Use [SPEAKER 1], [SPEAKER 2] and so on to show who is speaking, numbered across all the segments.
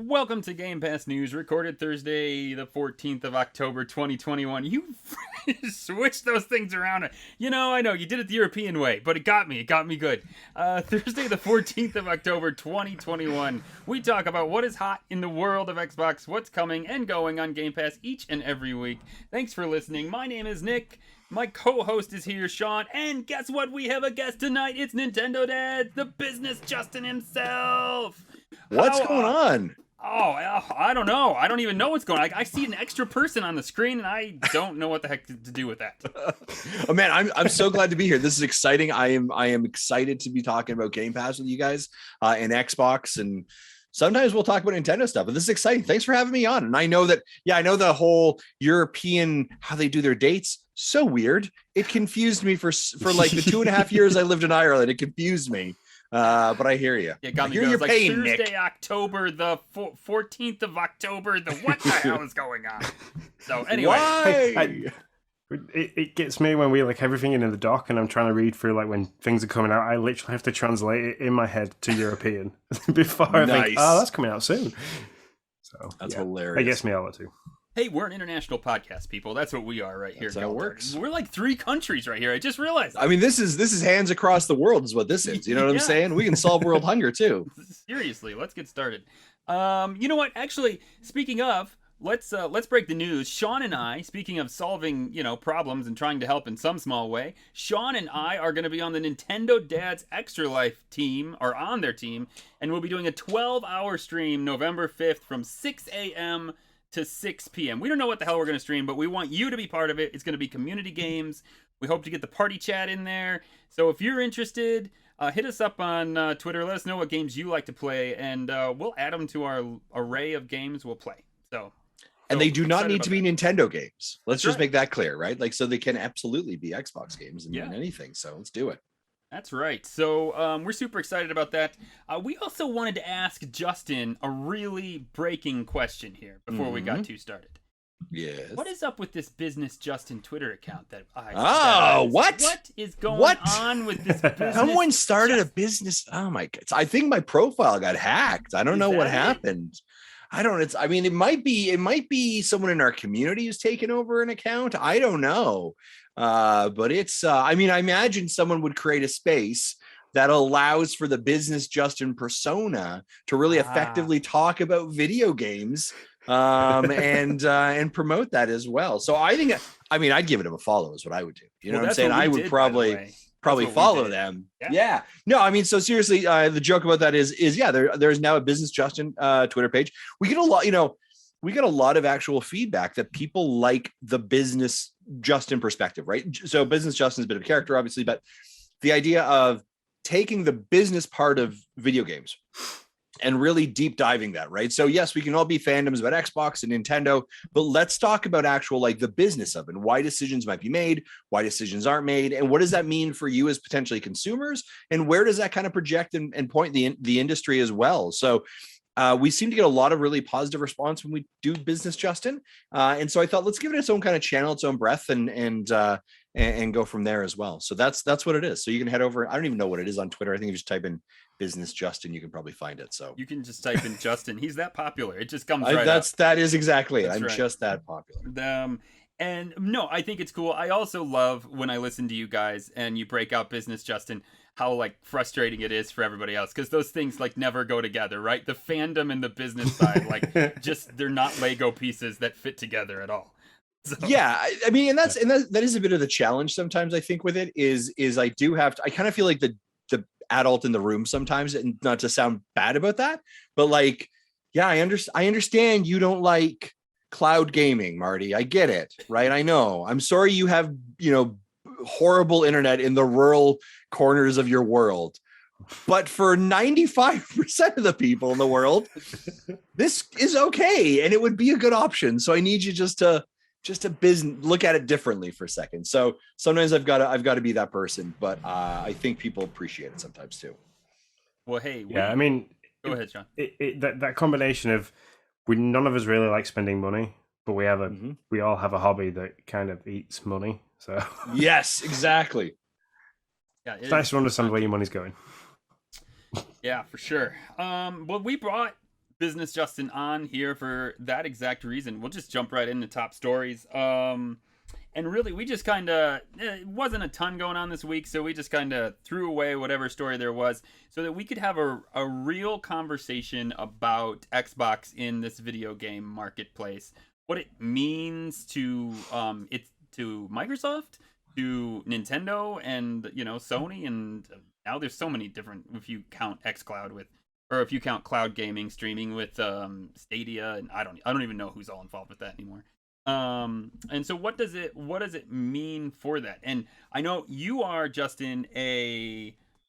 [SPEAKER 1] Welcome to GamePassNews, recorded Thursday, the 14th of October, 2021. You switched those things around. I know, you did it the European way, but it got me good. Thursday, the 14th of October, 2021. We talk about what is hot in the world of Xbox, what's coming and going on Game Pass each and every week. Thanks for listening. My name is Nick. My co-host is here, Sean, and guess what? We have a guest tonight. It's Nintendodads, the business Justin himself.
[SPEAKER 2] What's going on?
[SPEAKER 1] I don't know. I don't even know what's going on. I see an extra person on the screen, and I don't know what the heck to do with that.
[SPEAKER 2] Oh man, I'm so glad to be here. This is exciting. I am excited to be talking about Game Pass with you guys and Xbox, and sometimes we'll talk about Nintendo stuff. But this is exciting. Thanks for having me on. And I know that, I know the whole European how they do their dates. So weird. It confused me for like the 2.5 years I lived in Ireland. It confused me. But I hear you.
[SPEAKER 1] It got me.
[SPEAKER 2] Your
[SPEAKER 1] like
[SPEAKER 2] pain,
[SPEAKER 1] Thursday,
[SPEAKER 2] Nick.
[SPEAKER 1] October the 14th of October. What the hell is going on? So anyway,
[SPEAKER 2] Why?
[SPEAKER 3] It gets me when we like everything in the doc, and I'm trying to read through like when things are coming out. I literally have to translate it in my head to European before I think, oh, that's coming out soon. So
[SPEAKER 2] That's hilarious.
[SPEAKER 3] It gets me all too.
[SPEAKER 1] hey, we're an international podcast, people. That's what we are right here.
[SPEAKER 2] That's how it works.
[SPEAKER 1] We're like 3 countries right here. I just realized.
[SPEAKER 2] I mean, this is hands across the world is what this is. You know what I'm saying? We can solve world hunger too.
[SPEAKER 1] Seriously, let's get started. You know what? Actually, speaking of, let's break the news. Sean and I, speaking of solving, problems and trying to help in some small way, Sean and I are going to be on the Nintendodads Extra Life team, or on their team, and we'll be doing a 12-hour stream November 5th from 6 a.m. to 6 p.m. We don't know what the hell we're going to stream, but we want you to be part of it. It's going to be community games. We hope to get the party chat in there. So if you're interested, hit us up on Twitter. Let us know what games you like to play, and we'll add them to our array of games we'll play.
[SPEAKER 2] And they do not need to be
[SPEAKER 1] that.
[SPEAKER 2] Nintendo games. Let's just
[SPEAKER 1] right.
[SPEAKER 2] make that clear, right? Like, so they can absolutely be Xbox games and anything. So let's do it.
[SPEAKER 1] That's right. So we're super excited about that. We also wanted to ask Justin a really breaking question here before we got too started.
[SPEAKER 2] Yes.
[SPEAKER 1] What is up with this business Justin Twitter account that
[SPEAKER 2] what?
[SPEAKER 1] What is going on with this business?
[SPEAKER 2] Someone started a business. Oh my God. I think my profile got hacked. I don't know what happened. It might be someone in our community who's taken over an account. I don't know. But it's, I imagine someone would create a space that allows for the business Justin persona to really effectively talk about video games, and promote that as well. So I think, I'd give it a follow is what I would do. You know what I'm saying? I would probably follow them. Yeah. No, so seriously, the joke about that is there's now a business Justin Twitter page. We get a lot of actual feedback that people like the business Justin perspective, right? So business Justin's a bit of a character, obviously, but the idea of taking the business part of video games and really deep diving that, right? So yes, we can all be fandoms about Xbox and Nintendo, but let's talk about actual, like, the business of it and why decisions might be made, why decisions aren't made, and what does that mean for you as potentially consumers, and where does that kind of project and point the industry as well? So we seem to get a lot of really positive response when we do business Justin, and so I thought, let's give it its own kind of channel, its own breath, and go from there as well. So that's what it is. So you can head over. I don't even know what it is on Twitter. I think if you just type in business Justin, you can probably find it. So
[SPEAKER 1] you can just type in Justin. He's that popular. It just comes right up.
[SPEAKER 2] That is exactly it. I'm
[SPEAKER 1] right.
[SPEAKER 2] just that popular.
[SPEAKER 1] And no, I think it's cool. I also love when I listen to you guys and you break out business Justin, how like frustrating it is for everybody else, because those things like never go together, right? The fandom and the business side, like just they're not Lego pieces that fit together at all. So. Yeah,
[SPEAKER 2] and that is a bit of the challenge sometimes. I think with it is I do have to. I kind of feel like the adult in the room sometimes, and not to sound bad about that, but like, yeah, I understand you don't like cloud gaming, Marty. I get it, right? I know. I'm sorry you have horrible internet in the rural corners of your world. But for 95% of the people in the world, this is okay, and it would be a good option. So I need you just to look at it differently for a second. So sometimes I've got to be that person, but I think people appreciate it sometimes too.
[SPEAKER 1] Well, hey,
[SPEAKER 3] go
[SPEAKER 1] ahead, John.
[SPEAKER 3] That combination of none of us really like spending money, but we all have a hobby that kind of eats money. So
[SPEAKER 2] yes, exactly.
[SPEAKER 1] Yeah,
[SPEAKER 3] it's nice to understand where your money's going.
[SPEAKER 1] Yeah, for sure. Well, we brought Business Justin on here for that exact reason. We'll just jump right into top stories. And really, we just kind of, it wasn't a ton going on this week, so we just kind of threw away whatever story there was so that we could have a real conversation about Xbox in this video game marketplace. What it means to to Microsoft, to Nintendo, and Sony, and now there's so many different, if you count xCloud with, or if you count cloud gaming streaming with Stadia, and I don't even know who's all involved with that anymore. And so what does it mean for that? And I know you are, Justin,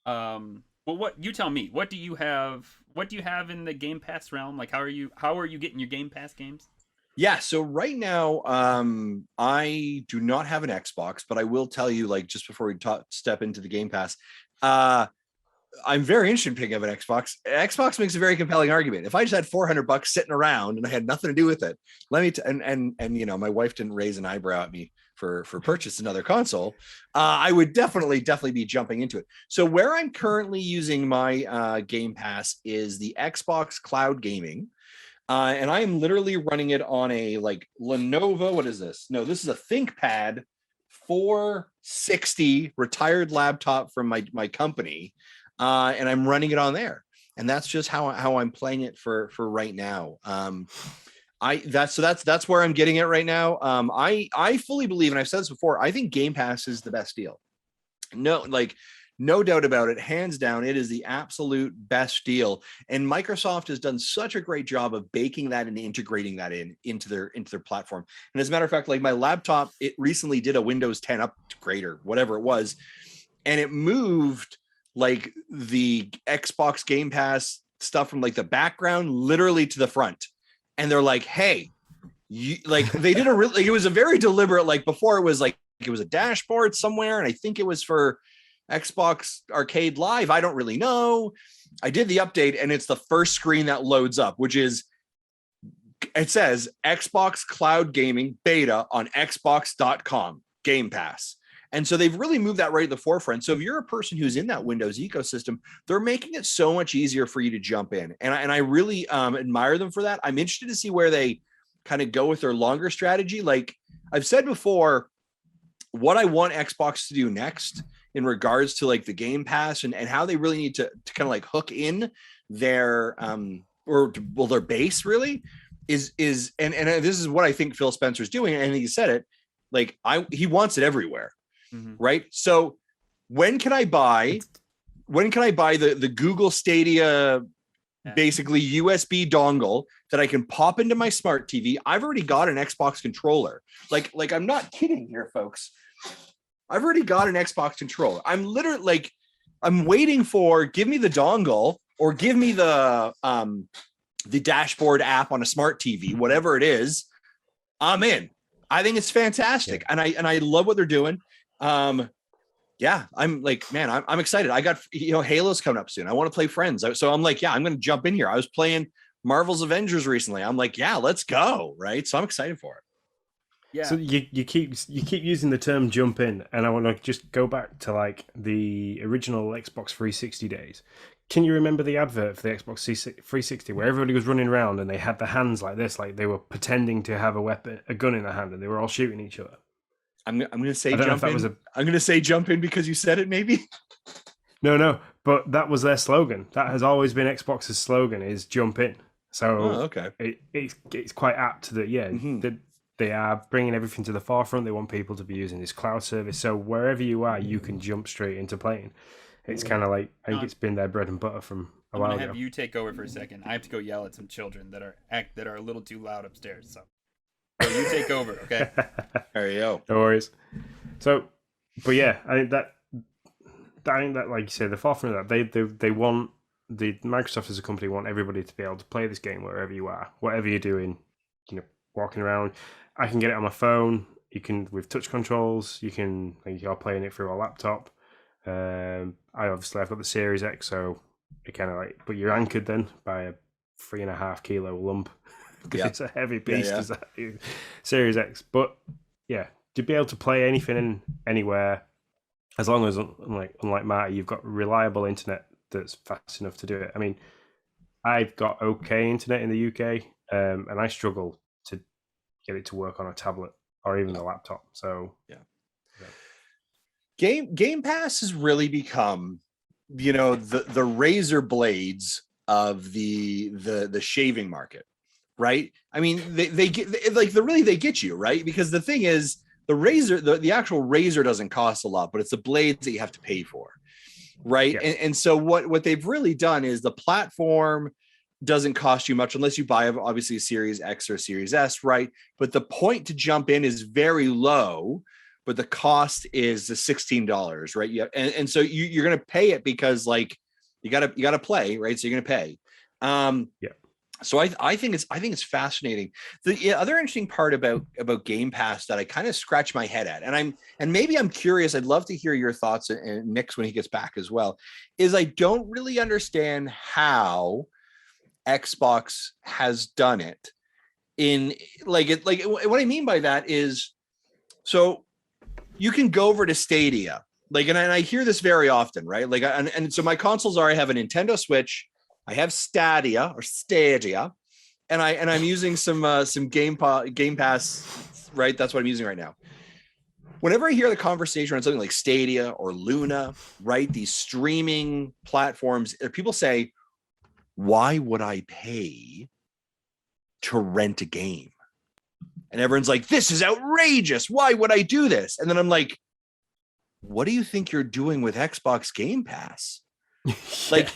[SPEAKER 1] well, what you tell me, what do you have in the Game Pass realm? Like, how are you getting your Game Pass games?
[SPEAKER 2] Yeah, so right now, I do not have an Xbox, but I will tell you, like, just before we step into the Game Pass, I'm very interested in picking up an Xbox. Xbox makes a very compelling argument. If I just had $400 sitting around and I had nothing to do with it, let me and my wife didn't raise an eyebrow at me for purchase another console, I would definitely be jumping into it. So where I'm currently using my Game Pass is the Xbox Cloud Gaming. And I am literally running it on a Lenovo. What is this? No, this is a ThinkPad 460 retired laptop from my company. And I'm running it on there, and that's just how I'm playing it for right now. That's where I'm getting it right now. I fully believe, and I've said this before, I think Game Pass is the best deal. No doubt about it. Hands down, it is the absolute best deal. And Microsoft has done such a great job of baking that and integrating that into their platform. And as a matter of fact, like my laptop, it recently did a Windows 10 upgrade or whatever it was, and it moved like the Xbox Game Pass stuff from like the background literally to the front. And they're like, hey, they did it was a very deliberate, like before it was like, it was a dashboard somewhere. And I think it was for Xbox Arcade Live. I don't really know. I did the update and it's the first screen that loads up, which is, it says Xbox Cloud Gaming beta on xbox.com Game Pass. And so they've really moved that right at the forefront. So if you're a person who's in that Windows ecosystem, they're making it so much easier for you to jump in. And I really admire them for that. I'm interested to see where they kind of go with their longer strategy. Like I've said before, what I want Xbox to do next in regards to like the Game Pass and how they really need to kind of like hook in their their base really is and this is what I think Phil Spencer's doing. And he said it, like he wants it everywhere. Mm-hmm. Right. So when can I buy the Google Stadia, basically USB dongle that I can pop into my smart TV? I've already got an Xbox controller. Like I'm not kidding here, folks. I've already got an Xbox controller. I'm literally like, I'm waiting for, give me the dongle or give me the dashboard app on a smart TV, whatever it is. I'm in. I think it's fantastic. Yeah. And I love what they're doing. Yeah, I'm like, man, I'm excited. I got, Halo's coming up soon. I want to play Friends. So I'm like, yeah, I'm going to jump in here. I was playing Marvel's Avengers recently. I'm like, yeah, let's go. Right. So I'm excited for it.
[SPEAKER 3] Yeah. So you keep using the term jump in, and I want to just go back to like the original Xbox 360 days. Can you remember the advert for the Xbox 360 where everybody was running around and they had their hands like this, like they were pretending to have a gun in their hand, and they were all shooting each other?
[SPEAKER 2] I'm going to say jump in. I'm going to say jump in because you said it, maybe.
[SPEAKER 3] No, but that was their slogan. That has always been Xbox's slogan, is jump in. So
[SPEAKER 2] okay,
[SPEAKER 3] it's quite apt that that they are bringing everything to the forefront. They want people to be using this cloud service, so wherever you are, you can jump straight into playing. It's kind of like, I think it's been their bread and butter from a while ago. I'm
[SPEAKER 1] gonna have you take over for a second. I have to go yell at some children that are a little too loud upstairs. So you take over, okay?
[SPEAKER 2] There you go.
[SPEAKER 3] No worries. So, but yeah, I think that like you said, the forefront of that, they want Microsoft as a company want everybody to be able to play this game wherever you are, whatever you're doing, walking around. I can get it on my phone. You can with touch controls. You can, like, you're playing it through a laptop. I've got the Series X, so it kind of like, but you're anchored then by a 3.5 kilo lump because it's a heavy beast. Is that Series X? But yeah, to be able to play anything anywhere, as long as unlike Marty, you've got reliable internet that's fast enough to do it. I mean, I've got okay internet in the UK, and I struggle to get it to work on a tablet or even a laptop. So
[SPEAKER 2] Game Pass has really become, the razor blades of the shaving market, right? I mean, they get like they get you, right? Because the thing is, the actual razor doesn't cost a lot, but it's the blades that you have to pay for, right?
[SPEAKER 3] Yeah.
[SPEAKER 2] And so what they've really done is the platform doesn't cost you much unless you buy obviously a Series X or Series S, right? But the point to jump in is very low, but the cost is the $16, right? Yeah, and so you're gonna pay it because like you gotta play, right? So you're gonna pay.
[SPEAKER 3] Yeah.
[SPEAKER 2] So I think it's fascinating. The other interesting part about Game Pass that I kind of scratch my head at, and maybe I'm curious, I'd love to hear your thoughts, and Nick's when he gets back as well, is I don't really understand how Xbox has done it in like what I mean by that is, so you can go over to Stadia, like, and I hear this very often, right? Like, and so my consoles are, I have a Nintendo Switch, I have Stadia, and I'm using some Game Pass, right? That's what I'm using right now. Whenever I hear the conversation on something like Stadia or Luna, right? These streaming platforms, people say, why would I pay to rent a game? And everyone's like, this is outrageous. Why would I do this? And then I'm like, what do you think you're doing with Xbox Game Pass? Like,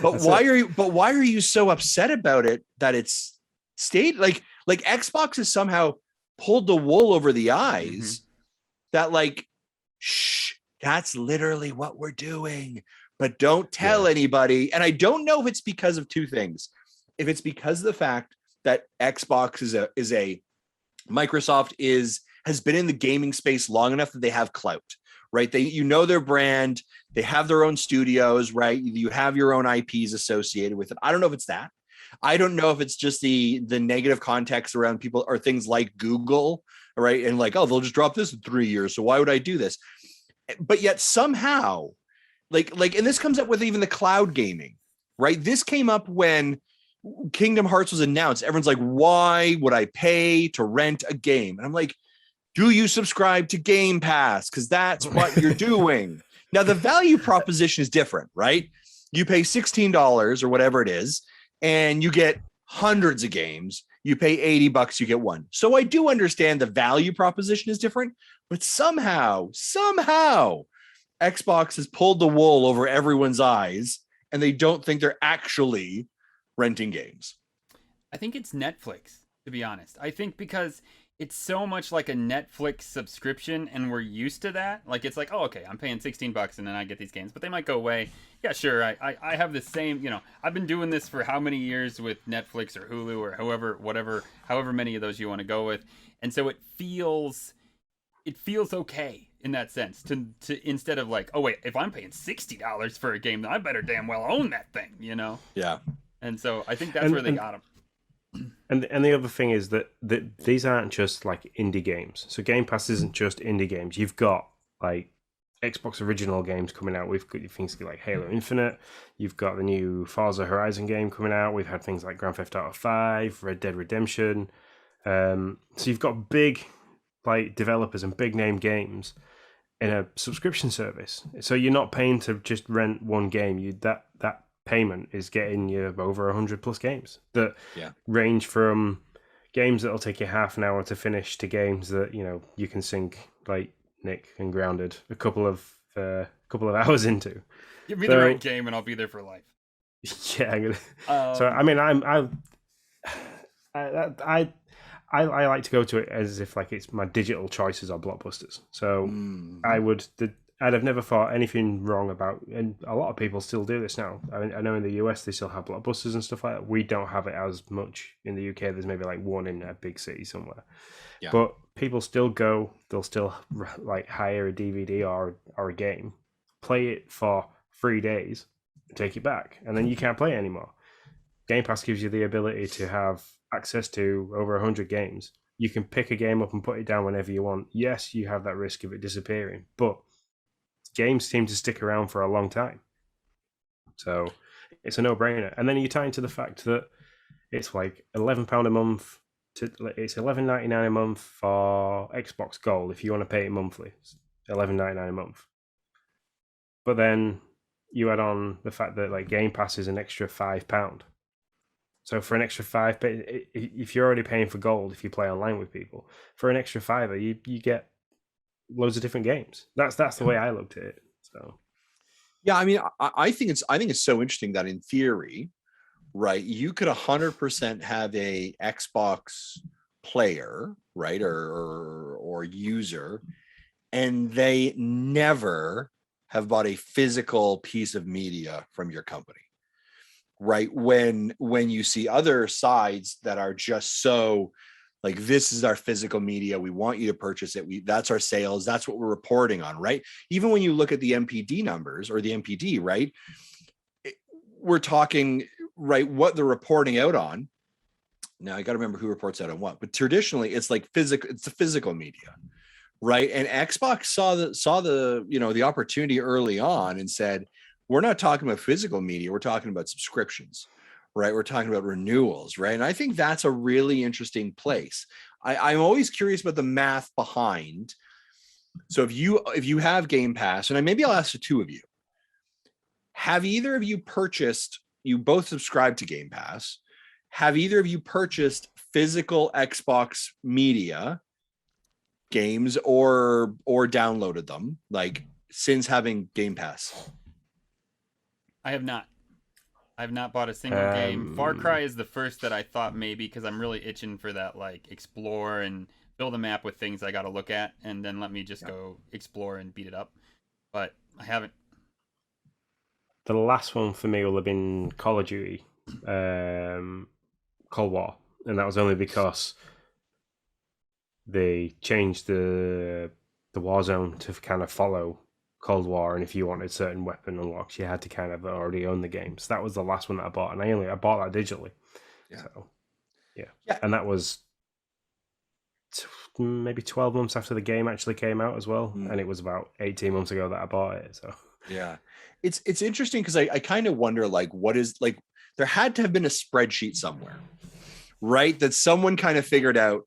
[SPEAKER 2] but why are you so upset about it that it's stayed like Xbox has somehow pulled the wool over the eyes that like, shh, that's literally what we're doing, but don't tell anybody. And I don't know if it's because of two things. If it's because of the fact that Xbox is a Microsoft has been in the gaming space long enough that they have clout, right? Their brand, they have their own studios, right? You have your own IPs associated with it. I don't know if it's that. I don't know if it's just the negative context around people or things like Google, right? And like, oh, they'll just drop this in 3 years. So why would I do this? But yet somehow, like, and this comes up with even the cloud gaming, right? This came up when Kingdom Hearts was announced. Everyone's like, why would I pay to rent a game? And I'm like, do you subscribe to Game Pass? Because that's what you're doing. Now, the value proposition is different, right? You pay $16 or whatever it is, and you get hundreds of games. You pay $80, you get one. So I do understand the value proposition is different, but somehow, Xbox has pulled the wool over everyone's eyes, and they don't think they're actually renting games.
[SPEAKER 1] I think it's Netflix, to be honest. I think because it's so much like a Netflix subscription and we're used to that. Like, it's like, oh, okay, I'm paying $16 and then I get these games, but they might go away. Yeah, sure. I have the same, I've been doing this for how many years with Netflix or Hulu or however many of those you want to go with. And so it feels okay in that sense to instead of like, oh wait, if I'm paying $60 for a game, then I better damn well own that thing,
[SPEAKER 2] Yeah.
[SPEAKER 1] And so I think that's where they got them.
[SPEAKER 3] And the other thing is that these aren't just like indie games. So Game Pass isn't just indie games. You've got like Xbox original games coming out. We've got things like Halo Infinite. You've got the new Forza Horizon game coming out. We've had things like Grand Theft Auto 5, Red Dead Redemption. So you've got big like developers and big name games in a subscription service. So you're not paying to just rent one game. That payment is getting you over 100 plus games that range from games that'll take you half an hour to finish to games that you can sink like Nick and Grounded a couple of hours into.
[SPEAKER 1] Give me the right game and I'll be there for life.
[SPEAKER 3] Yeah, I'm gonna. So I mean, I like to go to it as if like it's my digital choices are blockbusters. So I'd have never thought anything wrong about, and a lot of people still do this now. I know in the US they still have blockbusters and stuff like that. We don't have it as much in the UK. There's maybe like one in a big city somewhere. Yeah. But people still go. They'll still like hire a DVD or a game, play it for 3 days, and take it back, and then you can't play it anymore. Game Pass gives you the ability to have access to over 100 games. You can pick a game up and put it down whenever you want. Yes, you have that risk of it disappearing, but games seem to stick around for a long time. So it's a no-brainer. And then you tie into the fact that it's like £11 a month. It's $11.99 a month for Xbox Gold if you want to pay it monthly. It's $11.99 a month. But then you add on the fact that like Game Pass is an extra £5. So for an extra £5, if you're already paying for Gold, if you play online with people, for an extra £5, you get loads of different games. That's the way I looked at it. So
[SPEAKER 2] yeah, I mean, I think it's so interesting that in theory, right, you could 100% have a Xbox player, right, or user, and they never have bought a physical piece of media from your company, right? When you see other sides that are just so like, this is our physical media, we want you to purchase it, that's our sales, that's what we're reporting on, right? Even when you look at the MPD numbers or the MPD, right, we're talking, right, what they're reporting out on. Now I got to remember who reports out on what, but traditionally it's like physical, it's the physical media, right? And Xbox saw the the opportunity early on and said, we're not talking about physical media, we're talking about subscriptions, right? We're talking about renewals, right? And I think that's a really interesting place. I'm always curious about the math behind. So if you have Game Pass, and maybe I'll ask the two of you, have either of you purchased, you both subscribe to Game Pass, have either of you purchased physical Xbox media games or downloaded them, like, since having Game Pass?
[SPEAKER 1] I have not. I've not bought a single game. Far Cry is the first that I thought maybe, because I'm really itching for that, like, explore and build a map with things I got to look at, and then let me just go explore and beat it up. But I haven't.
[SPEAKER 3] the last one for me will have been Call of Duty, Cold War, and that was only because they changed the Warzone to kind of follow Cold War, and if you wanted certain weapon unlocks, you had to kind of already own the game. So that was the last one that I bought, and I bought that digitally.
[SPEAKER 2] Yeah.
[SPEAKER 3] So yeah, and that was maybe 12 months after the game actually came out as well, and it was about 18 months ago that I bought it. So
[SPEAKER 2] yeah, it's interesting because I kind of wonder, like, what is, like, there had to have been a spreadsheet somewhere, right, that someone kind of figured out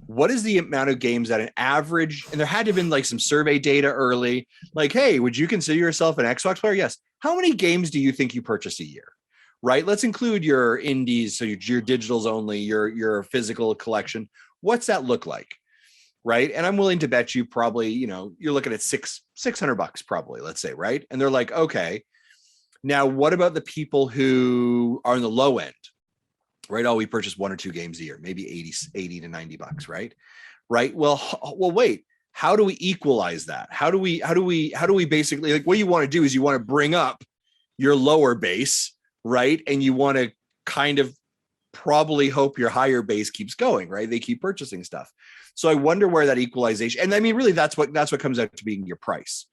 [SPEAKER 2] what is the amount of games at an average, and there had to have been like some survey data early, like, hey, would you consider yourself an Xbox player? Yes. How many games do you think you purchase a year? Right, let's include your indies, so your digitals only, your physical collection. What's that look like? Right, and I'm willing to bet you probably, you're looking at $600 probably, let's say, right? And they're like, okay, now what about the people who are on the low end? Right, we purchase 1 or 2 games a year, maybe 80 to $90, right? Well, wait, how do we equalize that? How do we basically, like, what you want to do is you want to bring up your lower base, right? And you want to kind of probably hope your higher base keeps going, right? They keep purchasing stuff. So I wonder where that equalization, and I mean, really, that's what comes out to being your price,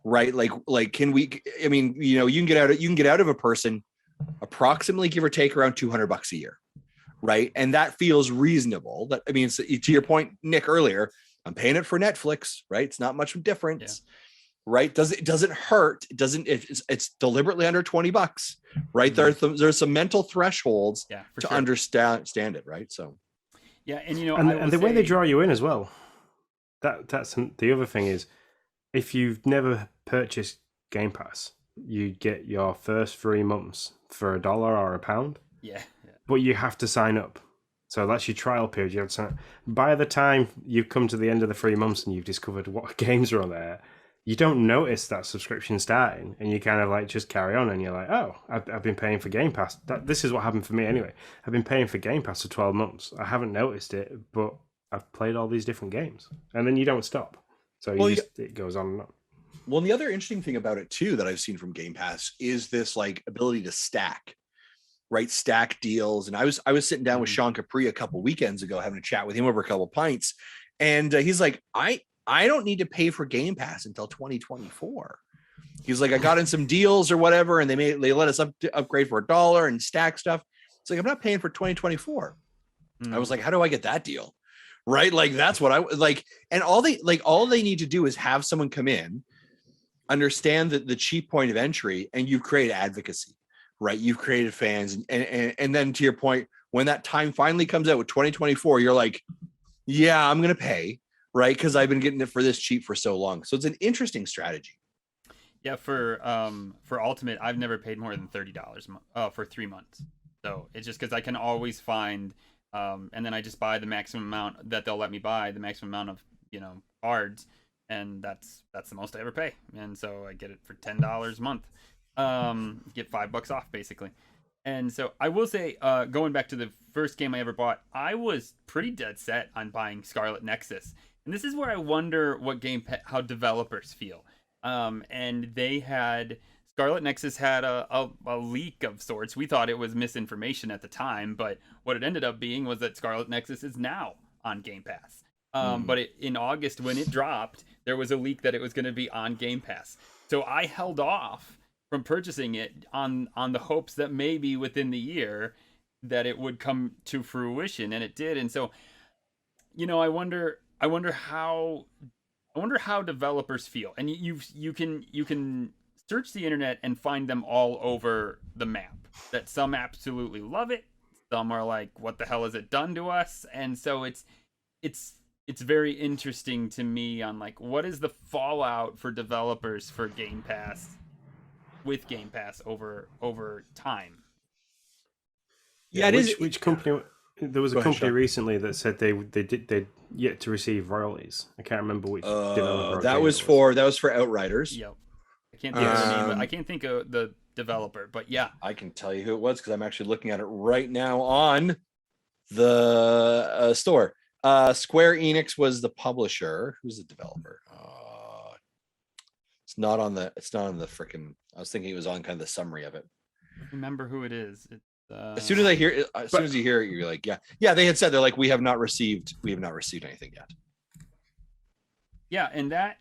[SPEAKER 2] right? Like, can we, I mean, you can get out of a person approximately, give or take, around $200 a year, right? And that feels reasonable. That, I mean, to your point, Nick, earlier, I'm paying it for Netflix, right? It's not much of a difference, right? It doesn't hurt. It's deliberately under $20, right? Mm-hmm. There's some mental thresholds to understand it, right? So
[SPEAKER 1] yeah, and
[SPEAKER 3] and the way they draw you in as well. That's the other thing is, if you've never purchased Game Pass, you get your first 3 months for $1 or £1.
[SPEAKER 1] Yeah.
[SPEAKER 3] But you have to sign up. So that's your trial period. You have to sign up. By the time you come to the end of the 3 months and you've discovered what games are on there, you don't notice that subscription starting, and you kind of like just carry on, and you're like, oh, I've been paying for Game Pass. This is what happened for me anyway. I've been paying for Game Pass for 12 months. I haven't noticed it, but I've played all these different games. And then you don't stop. So it goes on and on.
[SPEAKER 2] Well, and the other interesting thing about it too that I've seen from Game Pass is this, like, ability to stack, right? Stack deals. And I was sitting down with Sean Capri a couple weekends ago, having a chat with him over a couple of pints, and he's like, I don't need to pay for Game Pass until 2024. He's like, I got in some deals or whatever, and they let us upgrade for $1 and stack stuff. It's like, I'm not paying for 2024. I was like, how do I get that deal? Right? Like, that's what I like. And all they need to do is have someone come in, understand the cheap point of entry, and you've created advocacy, right? You've created fans, and then to your point, when that time finally comes out with 2024, you're like, yeah, I'm gonna pay, right? Because I've been getting it for this cheap for so long. So it's an interesting strategy.
[SPEAKER 1] Yeah, for Ultimate, I've never paid more than $30 for 3 months. So it's just because I can always find, and then I just buy the maximum amount that they'll let me buy, the maximum amount of cards, and that's the most I ever pay. And so I get it for $10 a month, get $5 off basically. And so I will say, going back to the first game I ever bought, I was pretty dead set on buying Scarlet Nexus, and this is where I wonder how developers feel. And they had Scarlet Nexus had a leak of sorts. We thought it was misinformation at the time, but what it ended up being was that Scarlet Nexus is now on Game Pass. But in August when it dropped, there was a leak that it was going to be on Game Pass. So I held off from purchasing it on the hopes that maybe within the year that it would come to fruition, and it did. And so, I wonder how developers feel. And you can search the internet and find them all over the map. That some absolutely love it, some are like, what the hell has it done to us? And so it's very interesting to me on like, what is the fallout for developers for Game Pass with Game Pass over time.
[SPEAKER 2] Yeah, it is.
[SPEAKER 3] Which company? There was a company recently that said they'd yet to receive royalties. I can't remember which developer.
[SPEAKER 2] That was for Outriders.
[SPEAKER 1] Yep. I can't think of the name. I can't think of the developer, but yeah,
[SPEAKER 2] I can tell you who it was because I'm actually looking at it right now on the store. Square Enix was the publisher. Who's the developer? It's not on the freaking. I was thinking it was on kind of the summary of it.
[SPEAKER 1] Remember who it is.
[SPEAKER 2] As soon as I hear it, as soon as you hear it, you're like, yeah. They had said they're like, we have not received anything yet.
[SPEAKER 1] Yeah, and that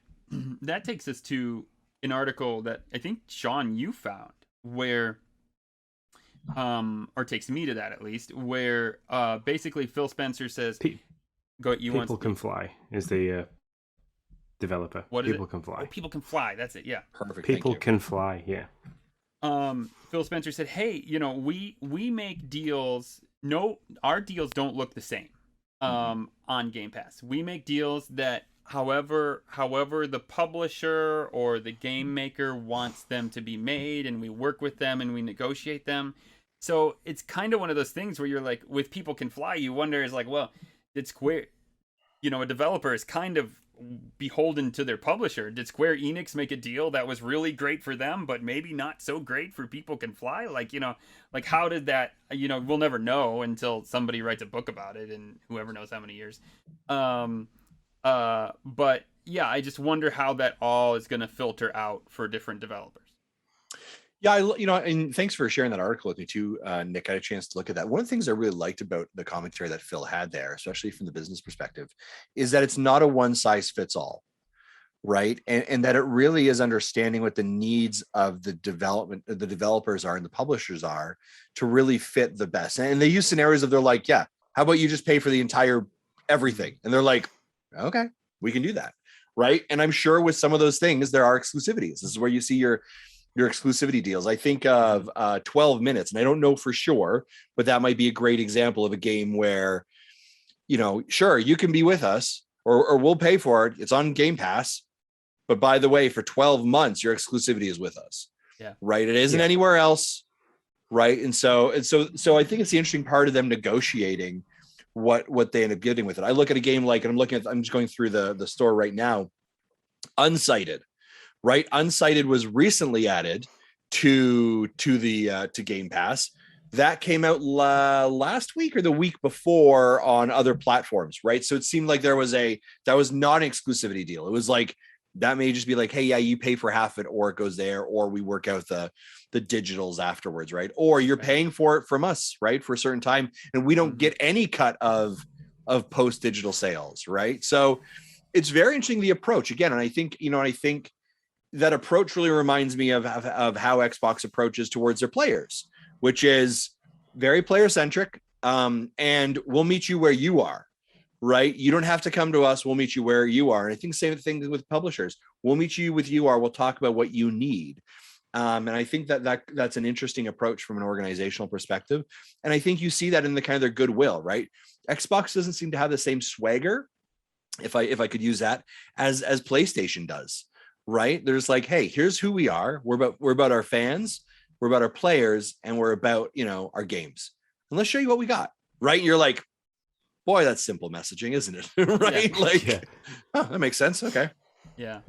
[SPEAKER 1] takes us to an article that I think Sean you found where, or takes me to that at least, where basically Phil Spencer says,
[SPEAKER 3] People Can Fly is the developer.
[SPEAKER 1] What is
[SPEAKER 3] People
[SPEAKER 1] it?
[SPEAKER 3] Can Fly.
[SPEAKER 1] Oh, People Can Fly. That's it. Yeah.
[SPEAKER 2] Perfect.
[SPEAKER 3] People Can Fly. Yeah.
[SPEAKER 1] Phil Spencer said, "Hey, we make deals. No, our deals don't look the same on Game Pass. We make deals that, however the publisher or the game maker wants them to be made, and we work with them and we negotiate them. So it's kind of one of those things where you're like, with People Can Fly, you wonder is like, well, did Square, a developer is kind of beholden to their publisher. Did Square Enix make a deal that was really great for them but maybe not so great for People Can Fly? Like how did that, we'll never know until somebody writes a book about it in whoever knows how many years. But yeah, I just wonder how that all is going to filter out for different developers.
[SPEAKER 2] Yeah, and thanks for sharing that article with me too, Nick. I had a chance to look at that. One of the things I really liked about the commentary that Phil had there, especially from the business perspective, is that it's not a one size fits all, right? And that it really is understanding what the needs of the developers are and the publishers are to really fit the best. And they use scenarios of they're like, yeah, how about you just pay for the entire everything? And they're like, okay, we can do that, right? And I'm sure with some of those things there are exclusivities. This is where you see your exclusivity deals. I think of 12 minutes, and I don't know for sure, but that might be a great example of a game where, sure, you can be with us or we'll pay for it. It's on Game Pass. But by the way, for 12 months, your exclusivity is with us.
[SPEAKER 1] Yeah.
[SPEAKER 2] Right. It isn't anywhere else. Right. And so I think it's the interesting part of them negotiating what they end up getting with it. I look at a game like, and I'm just going through the store right now, Unsighted. Right, Unsighted was recently added to Game Pass. That came out last week or the week before on other platforms, right? So it seemed like that was not an exclusivity deal. It was like that may just be like, hey, yeah, you pay for half it, or it goes there, or we work out the digitals afterwards, right? Or you're paying for it from us, right, for a certain time, and we don't get any cut of post digital sales, right? So it's very interesting, the approach again, and I think that approach really reminds me of how Xbox approaches towards their players, which is very player centric. And we'll meet you where you are, right? You don't have to come to us. We'll meet you where you are. And I think same thing with publishers. We'll meet you with you are. We'll talk about what you need. And I think that's an interesting approach from an organizational perspective. And I think you see that in the kind of their goodwill, right? Xbox doesn't seem to have the same swagger, if I could use that, as PlayStation does, right? There's like, hey, here's who we are. We're about our fans, we're about our players, and we're about, our games. And let's show you what we got, right? And you're like, boy, that's simple messaging, isn't it? Right?
[SPEAKER 1] Yeah.
[SPEAKER 2] Like, oh, that makes sense. Okay.
[SPEAKER 1] Yeah.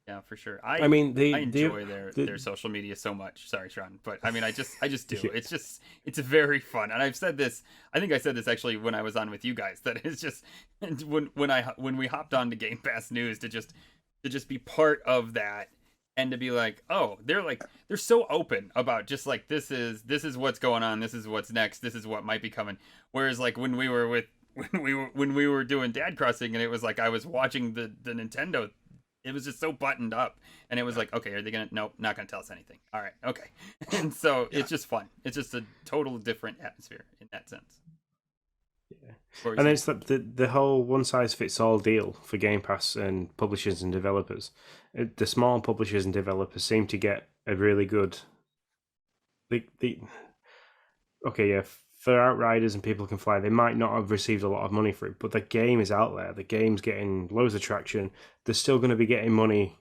[SPEAKER 1] Yeah, for sure.
[SPEAKER 3] I mean,
[SPEAKER 1] I enjoy their social media so much. Sorry, Sean, but I mean, I just do.
[SPEAKER 3] Yeah.
[SPEAKER 1] It's very fun, and I've said this. I think I said this actually when I was on with you guys. That it's just when we hopped on to Game Pass News to just be part of that, and to be like, oh, they're so open about just like this is what's going on. This is what's next. This is what might be coming. Whereas like when we were doing Dad Crossing, and it was like I was watching the Nintendo. It was just so buttoned up, and it was like, okay, are they gonna? Nope, not gonna tell us anything. All right, okay. And so it's just fun. It's just a total different atmosphere in that sense.
[SPEAKER 3] Yeah. And it's the whole one size fits all deal for Game Pass and publishers and developers. The small publishers and developers seem to get a really good. Okay, yeah. For Outriders and People Can Fly, they might not have received a lot of money for it, but the game is out there. The game's getting loads of traction. They're still going to be getting money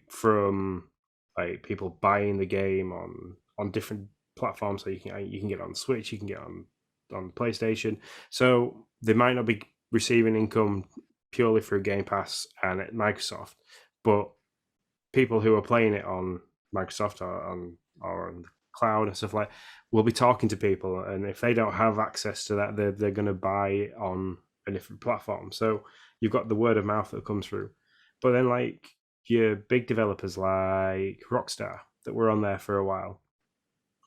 [SPEAKER 3] from like people buying the game on different platforms. So you can get it on Switch, you can get it on PlayStation. So they might not be receiving income purely through Game Pass and at Microsoft, but people who are playing it on Microsoft or on cloud and stuff like, we'll be talking to people, and if they don't have access to that, they're going to buy it on a different platform. So you've got the word of mouth that comes through, but then like your big developers like Rockstar that were on there for a while,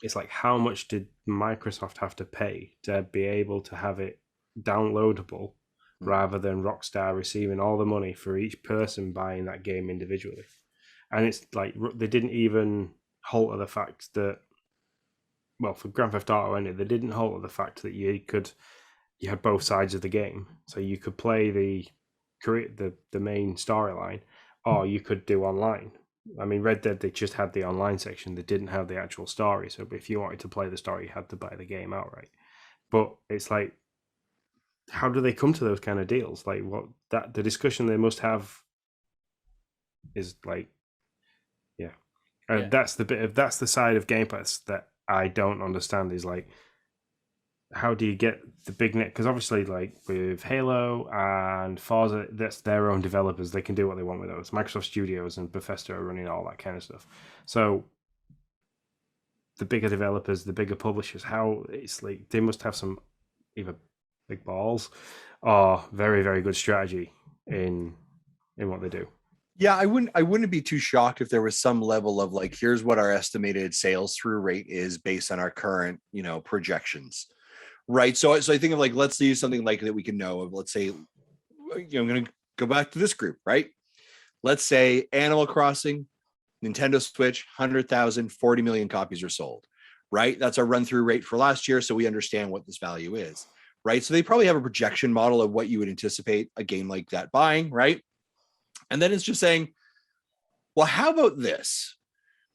[SPEAKER 3] it's like, how much did Microsoft have to pay to be able to have it downloadable, rather than Rockstar receiving all the money for each person buying that game individually? And it's like they didn't even halt at the fact that, well, for Grand Theft Auto anyway, they didn't halt at the fact that you had both sides of the game, so you could play the main storyline, or you could do online. I mean, Red Dead, they just had the online section; they didn't have the actual story. So, if you wanted to play the story, you had to buy the game outright. But it's like, how do they come to those kind of deals? Like, the discussion they must have is like, yeah. That's the side of Game Pass that I don't understand, is like, how do you get the big net? Because obviously, like with Halo and Forza, that's their own developers. They can do what they want with those. Microsoft Studios and Bethesda are running all that kind of stuff. So the bigger developers, the bigger publishers, how it's like they must have some either big balls or very, very good strategy in what they do.
[SPEAKER 2] Yeah, I wouldn't be too shocked if there was some level of like, here's what our estimated sales through rate is based on our current, projections, right? So I think of like, let's use something like that we can know of. Let's say, I'm going to go back to this group, right? Let's say Animal Crossing, Nintendo Switch, 100,000, 40 million copies are sold, right? That's our run through rate for last year, so we understand what this value is, right? So they probably have a projection model of what you would anticipate a game like that buying, right? And then it's just saying, well, how about this,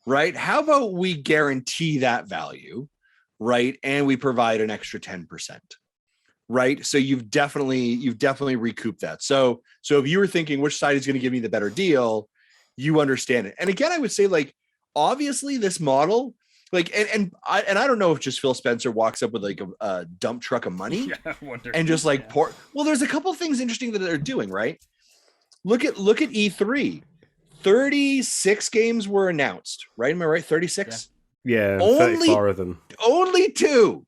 [SPEAKER 2] right? How about we guarantee that value, right? And we provide an extra 10%, right? So you've definitely recouped that. So if you were thinking which side is going to give me the better deal, you understand it. And again, I would say, like, obviously this model, like, and I don't know if just Phil Spencer walks up with like a dump truck of money and just like pour. Well, there's a couple of things interesting that they're doing, right? Look at E3. 36 games were announced, right? Am I right? 36?
[SPEAKER 3] Yeah, 34 of them.
[SPEAKER 2] Only two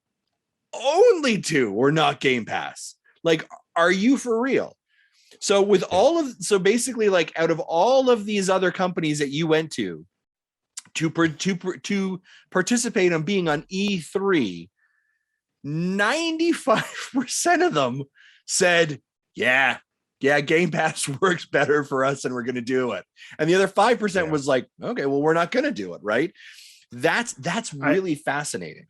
[SPEAKER 2] were not Game Pass. Like, are you for real? So basically, like, out of all of these other companies that you went to participate on being on E3, 95% of them said, yeah, Game Pass works better for us and we're going to do it. And the other 5% was like, okay, well, we're not going to do it, right? That's really fascinating.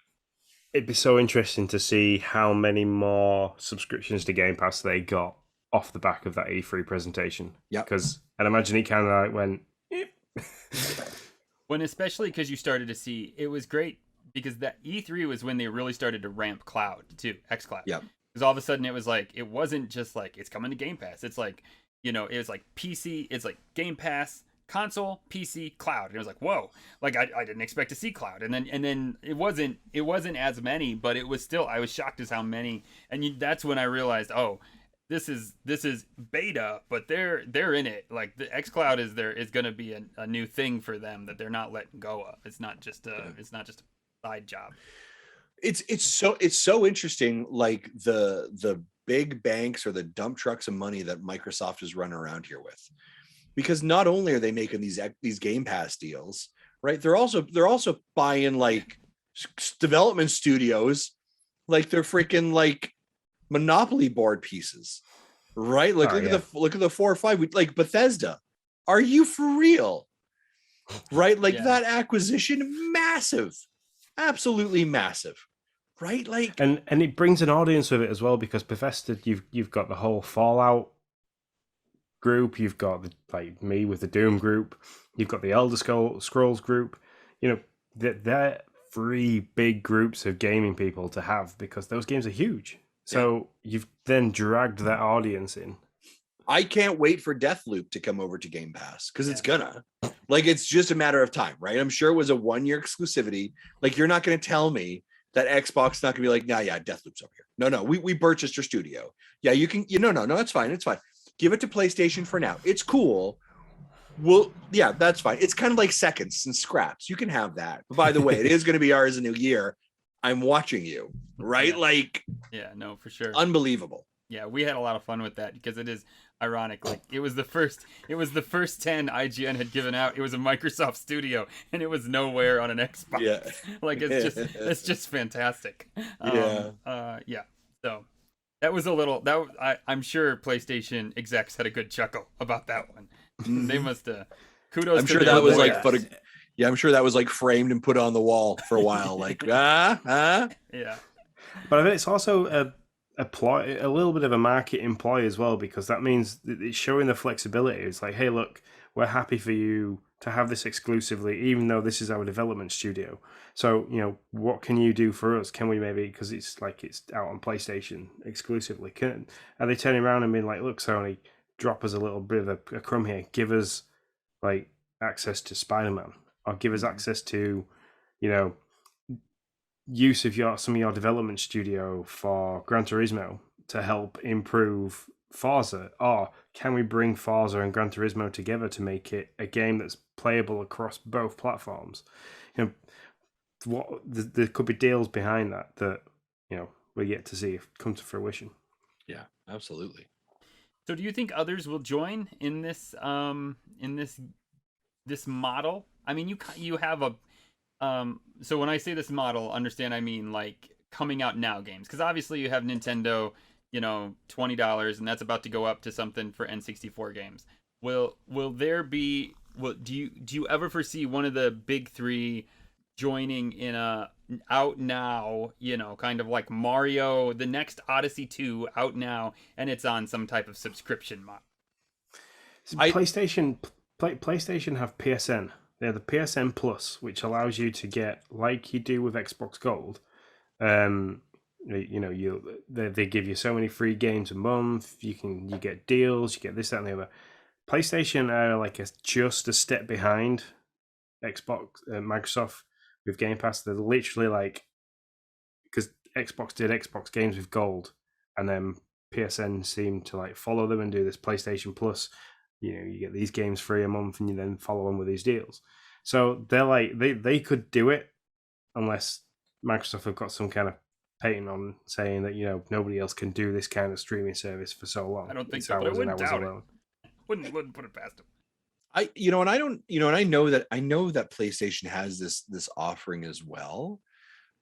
[SPEAKER 3] It'd be so interesting to see how many more subscriptions to Game Pass they got off the back of that E3 presentation.
[SPEAKER 2] Yeah.
[SPEAKER 3] Because I'd imagine it kind of like went,
[SPEAKER 1] When especially because you started to see it was great because that E3 was when they really started to ramp cloud too, xCloud.
[SPEAKER 2] Yeah.
[SPEAKER 1] Because all of a sudden it was like it wasn't just like it's coming to Game Pass. It's like, you know, it was like PC, it's like Game Pass, console, PC, cloud. And it was like, whoa, like I didn't expect to see cloud. And then it wasn't as many, but it was still, I was shocked as how many. And that's when I realized, oh, this is beta, but they're in it. Like the xCloud is going to be a new thing for them that they're not letting go of. It's not just a side job.
[SPEAKER 2] It's so interesting, like the big banks or the dump trucks of money that Microsoft is running around here with, because not only are they making these Game Pass deals, right? They're also buying like development studios, like they're freaking like Monopoly board pieces, right? Like look at the 4 or 5 like Bethesda. Are you for real? Right? Like that acquisition, massive, absolutely massive, right? Like,
[SPEAKER 3] and it brings an audience with it as well, because Bethesda, you've got the whole Fallout group, you've got like me with the Doom group, you've got the Elder Scrolls group. You know, they're 3 big groups of gaming people to have, because those games are huge. So you've then dragged that audience in.
[SPEAKER 2] I can't wait for Deathloop to come over to Game Pass, because it's gonna, like, it's just a matter of time, right? I'm sure it was a 1-year exclusivity. Like, you're not going to tell me that Xbox not going to be like, nah, yeah, Deathloop's over here. No, we purchased your studio. Yeah, you can, no, it's fine. Give it to PlayStation for now. It's cool. Well, yeah, that's fine. It's kind of like seconds and scraps. You can have that. But by the way, it is going to be ours in a year. I'm watching you, right? Like,
[SPEAKER 1] no, for sure.
[SPEAKER 2] Unbelievable.
[SPEAKER 1] Yeah, we had a lot of fun with that, because it is ironic. Like, it was the first 10 IGN had given out. It was a Microsoft studio, and it was nowhere on an Xbox.
[SPEAKER 2] Yeah.
[SPEAKER 1] Like, it's just fantastic.
[SPEAKER 2] Yeah.
[SPEAKER 1] So that was I'm sure PlayStation execs had a good chuckle about that one. They must kudos.
[SPEAKER 2] I'm sure that was like I'm sure that was like framed and put on the wall for a while. Like,
[SPEAKER 1] Yeah.
[SPEAKER 3] But I think it's also a ploy, a little bit of a marketing ploy as well, because that means it's showing the flexibility. It's like, hey, look, we're happy for you to have this exclusively, even though this is our development studio. So, you know, what can you do for us? Can we maybe, because it's like it's out on PlayStation exclusively, are they turning around and being like, look, Sony, drop us a little bit of a crumb here, give us like access to Spider-Man, or give us access to, you know, use of some of your development studio for Gran Turismo to help improve Forza? Or can we bring Forza and Gran Turismo together to make it a game that's playable across both platforms? You know, there could be deals behind that you know, we're yet to see if come to fruition.
[SPEAKER 2] Yeah, absolutely.
[SPEAKER 1] So do you think others will join in this model? I mean, you have a so when I say this model, understand I mean like coming out now games, because obviously you have Nintendo, you know, $20, and that's about to go up to something for N64 games. Will there be? Do you ever foresee one of the big 3 joining in a out now, you know, kind of like Mario, the next Odyssey 2 out now, and it's on some type of subscription model?
[SPEAKER 3] PlayStation have PSN. They have the PSN Plus, which allows you to get, like you do with Xbox Gold, you know, they give you so many free games a month. You get deals, you get this, that, and the other. PlayStation are like just a step behind Xbox, Microsoft with Game Pass. They're literally like, because Xbox did Xbox games with Gold, and then PSN seemed to like follow them and do this PlayStation Plus. You know, you get these games free a month, and you then follow them with these deals. So they're like, they could do it, unless Microsoft have got some kind of patent on saying that, you know, nobody else can do this kind of streaming service for so long.
[SPEAKER 1] I don't think so, but I wouldn't doubt it. Wouldn't put it past them.
[SPEAKER 2] I know that PlayStation has this offering as well,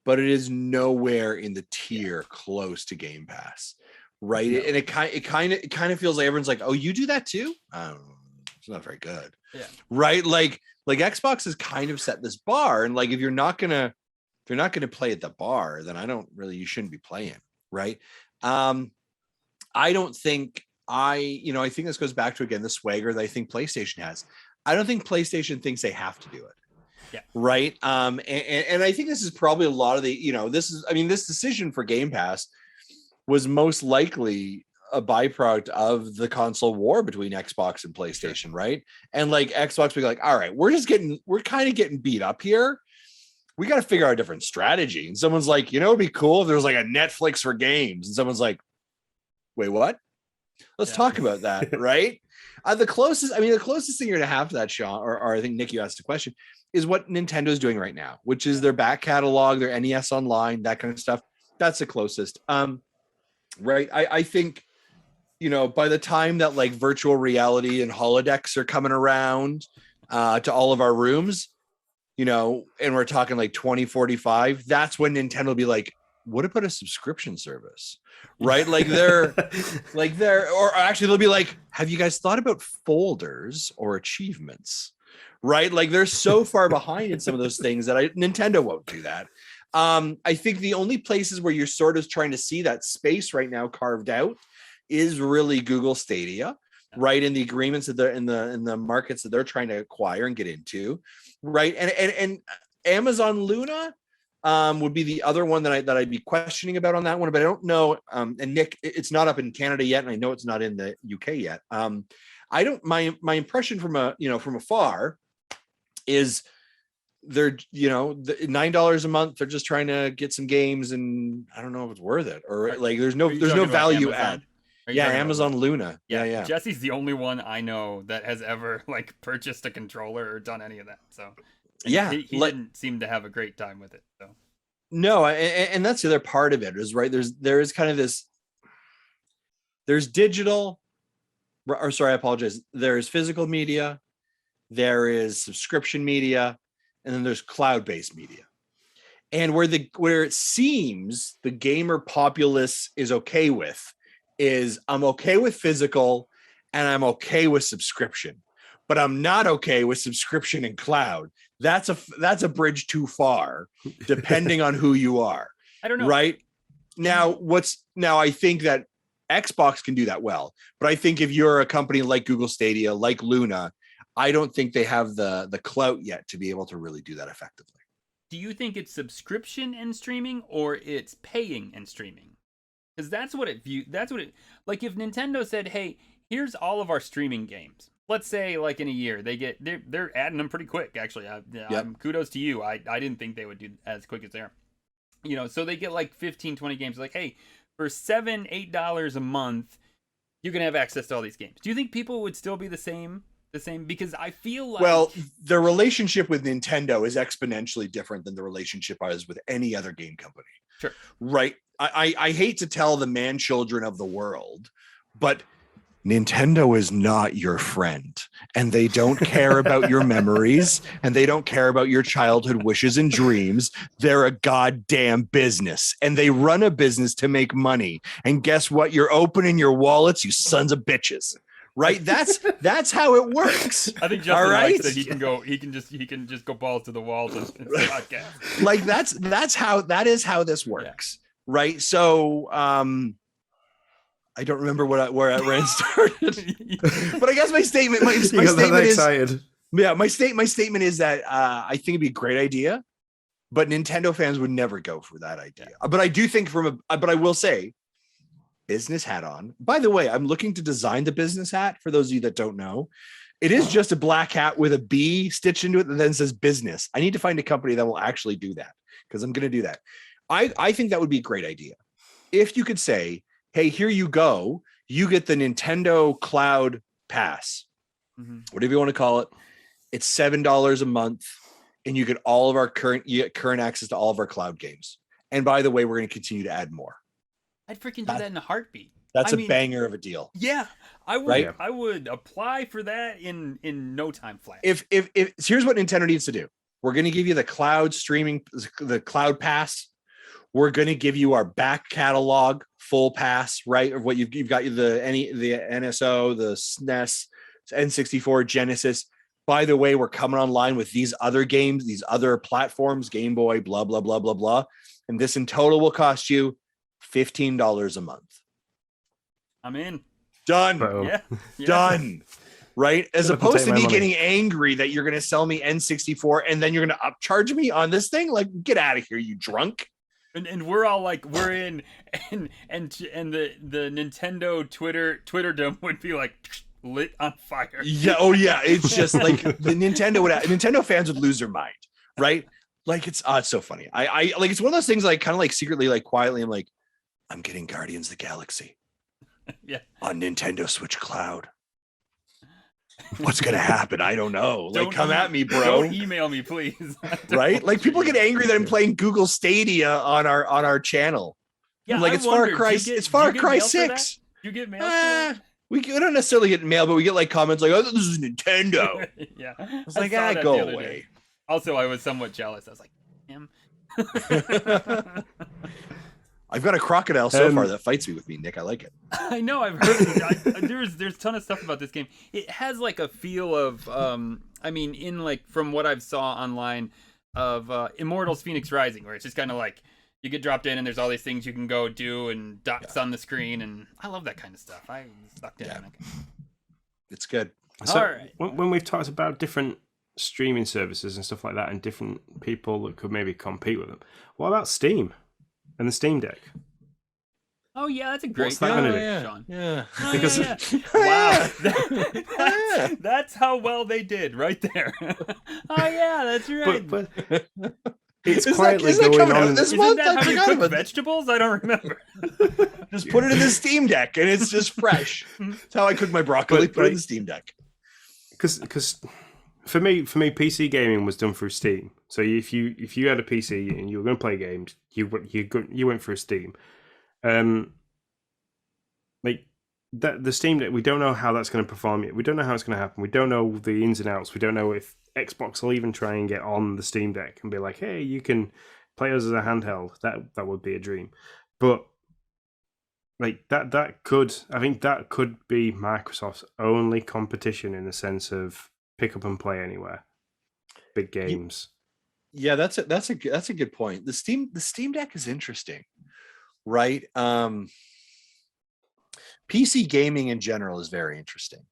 [SPEAKER 2] but it is nowhere in the tier close to Game Pass. Right. No. And it kind of feels like everyone's like, oh, you do that too? It's not very good.
[SPEAKER 1] Yeah.
[SPEAKER 2] Right. Like Xbox has kind of set this bar, and like, if you're not gonna play at the bar, then you shouldn't be playing. Right. I don't think I think this goes back to, again, the swagger that I think PlayStation has. I don't think PlayStation thinks they have to do it.
[SPEAKER 1] Yeah.
[SPEAKER 2] Right. And I think this is probably a lot of the, this decision for Game Pass was most likely a byproduct of the console war between Xbox and PlayStation, right? And like Xbox be like, all right, we're kind of getting beat up here. We got to figure out a different strategy. And someone's like, it'd be cool if there was like a Netflix for games. And someone's like, wait, what? Let's talk about that, right? The closest thing you're gonna have to that, Sean, or I think Nick, you asked the question, is what Nintendo is doing right now, which is their back catalog, their NES Online, that kind of stuff. That's the closest. Right. I think, by the time that like virtual reality and holodecks are coming around to all of our rooms, and we're talking like 2045, that's when Nintendo will be like, what about a subscription service? Right? Like or actually they'll be like, have you guys thought about folders or achievements? Right? Like they're so far behind in some of those things that Nintendo won't do that. I think the only places where you're sort of trying to see that space right now carved out is really Google Stadia, right? In the agreements that they're in the markets that they're trying to acquire and get into, right? And Amazon Luna would be the other one that I'd be questioning about on that one, but I don't know. And Nick, it's not up in Canada yet, and I know it's not in the UK yet. I don't. My impression from afar is they're $9 a month. They're just trying to get some games, and I don't know if it's worth it or like there's no value add. Yeah, Amazon Luna. Yeah.
[SPEAKER 1] Jesse's the only one I know that has ever like purchased a controller or done any of that. So he didn't seem to have a great time with it. So
[SPEAKER 2] no, and that's the other part of it is right. There is kind of this. There's digital, or sorry, I apologize. There's physical media, there is subscription media, and then there's cloud-based media. And where it seems the gamer populace is okay with is I'm okay with physical and I'm okay with subscription, but I'm not okay with subscription and cloud. That's a bridge too far, depending on who you are.
[SPEAKER 1] I don't know.
[SPEAKER 2] Right now, I think that Xbox can do that well, but I think if you're a company like Google Stadia, like Luna, I don't think they have the clout yet to be able to really do that effectively.
[SPEAKER 1] Do you think it's subscription and streaming or it's paying and streaming? Because that's what it like if Nintendo said, hey, here's all of our streaming games. Let's say like in a year they're adding them pretty quick. Actually, kudos to you. I didn't think they would do as quick as they are. So they get like 15, 20 games. Like, hey, for $7-8 a month, you can have access to all these games. Do you think people would still be the same? Because I feel like
[SPEAKER 2] the relationship with Nintendo is exponentially different than the relationship I was with any other game company.
[SPEAKER 1] Sure.
[SPEAKER 2] Right. I hate to tell the man children of the world, but Nintendo is not your friend, and they don't care about your memories, and they don't care about your childhood wishes and dreams. They're a goddamn business, and they run a business to make money. And guess what? You're opening your wallets, you sons of bitches. Right? That's how it works.
[SPEAKER 1] I think Justin likes that he can just go balls to the walls and podcast.
[SPEAKER 2] Like that is how this works. Yeah. Right. So I don't remember where I ran started. But I guess my statement is
[SPEAKER 3] excited.
[SPEAKER 2] Yeah, my statement is that I think it'd be a great idea, but Nintendo fans would never go for that idea. Yeah. But I do think but I will say, business hat on. By the way, I'm looking to design the business hat for those of you that don't know. It is just a black hat with a B stitched into it that then says business. I need to find a company that will actually do that because I'm going to do that. I think that would be a great idea. If you could say, hey, here you go. You get the Nintendo Cloud Pass, whatever you want to call it. It's $7 a month, and you get all of our current access to all of our cloud games. And by the way, we're going to continue to add more.
[SPEAKER 1] I'd freaking do that in a heartbeat.
[SPEAKER 2] That's a banger of a deal.
[SPEAKER 1] Yeah, I would. Right? I would apply for that in no time flat.
[SPEAKER 2] If here's what Nintendo needs to do. We're going to give you the cloud streaming, the cloud pass. We're going to give you our back catalog full pass, right? Of what you've got the NSO, the SNES, N64, Genesis. By the way, we're coming online with these other games, these other platforms, Game Boy, blah blah blah blah blah, and this in total will cost you $15 a month.
[SPEAKER 1] I'm in.
[SPEAKER 2] Done.
[SPEAKER 1] Yeah.
[SPEAKER 2] Done. right? As
[SPEAKER 3] Shut up and
[SPEAKER 2] opposed
[SPEAKER 3] take
[SPEAKER 2] to
[SPEAKER 3] my
[SPEAKER 2] me
[SPEAKER 3] money.
[SPEAKER 2] getting angry that you're going to sell me N64 and then you're going to upcharge me on this thing. Like, get out of here, you drunk.
[SPEAKER 1] And we're all like, we're in, and the Nintendo Twitterdom would be like lit on fire.
[SPEAKER 2] Yeah. Oh yeah. It's just like the Nintendo fans would lose their mind, right? Like it's so funny. I like, it's one of those things like kind of like secretly, like quietly, I'm like, I'm getting Guardians of the Galaxy
[SPEAKER 1] Yeah.
[SPEAKER 2] on Nintendo Switch Cloud. What's gonna happen? I don't know. Like, come at me, bro.
[SPEAKER 1] Don't email me, please.
[SPEAKER 2] Right? Like, people get angry that I'm playing Google Stadia on our channel.
[SPEAKER 1] Yeah,
[SPEAKER 2] like,
[SPEAKER 1] I
[SPEAKER 2] it's Far
[SPEAKER 1] wondered,
[SPEAKER 2] Cry.
[SPEAKER 1] do you get-
[SPEAKER 2] It's Far
[SPEAKER 1] do you get
[SPEAKER 2] Cry
[SPEAKER 1] mail for
[SPEAKER 2] 6.
[SPEAKER 1] You get mail for that?
[SPEAKER 2] We don't necessarily get mail, but we get like comments like, "Oh, this is Nintendo."
[SPEAKER 1] Yeah.
[SPEAKER 2] I was
[SPEAKER 1] I
[SPEAKER 2] like,
[SPEAKER 1] saw that
[SPEAKER 2] go
[SPEAKER 1] the other
[SPEAKER 2] away.
[SPEAKER 1] day. Also, I was somewhat jealous. I was like, him.
[SPEAKER 2] I've got a crocodile so far that fights me with me, Nick. I like it.
[SPEAKER 1] I know, I've heard there's a ton of stuff about this game. It has like a feel of I mean, in like from what I've saw online of Immortals Phoenix Rising, where it's just kind of like you get dropped in and there's all these things you can go do and dots on the screen, and I love that kind of stuff. I sucked in.
[SPEAKER 2] Yeah.
[SPEAKER 1] Okay.
[SPEAKER 2] It's good.
[SPEAKER 3] So
[SPEAKER 1] All right.
[SPEAKER 3] when we've talked about different streaming services and stuff like that and different people that could maybe compete with them, what about Steam and the Steam Deck?
[SPEAKER 1] Oh yeah, that's a great
[SPEAKER 3] What's that gonna do?
[SPEAKER 1] Sean.
[SPEAKER 2] Yeah.
[SPEAKER 1] Oh,
[SPEAKER 3] Because-
[SPEAKER 1] yeah. Wow, that's how well they did right there. Oh yeah, that's right.
[SPEAKER 3] But it's
[SPEAKER 2] Is
[SPEAKER 3] quietly
[SPEAKER 2] that
[SPEAKER 3] going
[SPEAKER 2] coming
[SPEAKER 3] on.
[SPEAKER 2] out this
[SPEAKER 1] Isn't
[SPEAKER 2] month?
[SPEAKER 1] that
[SPEAKER 2] I
[SPEAKER 1] how you
[SPEAKER 2] forgot
[SPEAKER 1] cook
[SPEAKER 2] about that.
[SPEAKER 1] vegetables? I don't remember.
[SPEAKER 2] Just put it in the Steam Deck and it's just fresh. That's how I cook my broccoli.
[SPEAKER 3] But,
[SPEAKER 2] Put it in
[SPEAKER 3] like-
[SPEAKER 2] the Steam Deck.
[SPEAKER 3] Because for me, PC gaming was done through Steam. So if you had a PC and you were going to play games, you went through Steam. Like that, the Steam Deck, we don't know how that's going to perform yet. We don't know how it's going to happen. We don't know the ins and outs. We don't know if Xbox will even try and get on the Steam Deck and be like, "Hey, you can play us as a handheld." That would be a dream, but like that could, I think that could be Microsoft's only competition in the sense of pick up and play anywhere, big games.
[SPEAKER 2] Yeah, that's a good point. The Steam Deck is interesting, right? PC gaming in general is very interesting,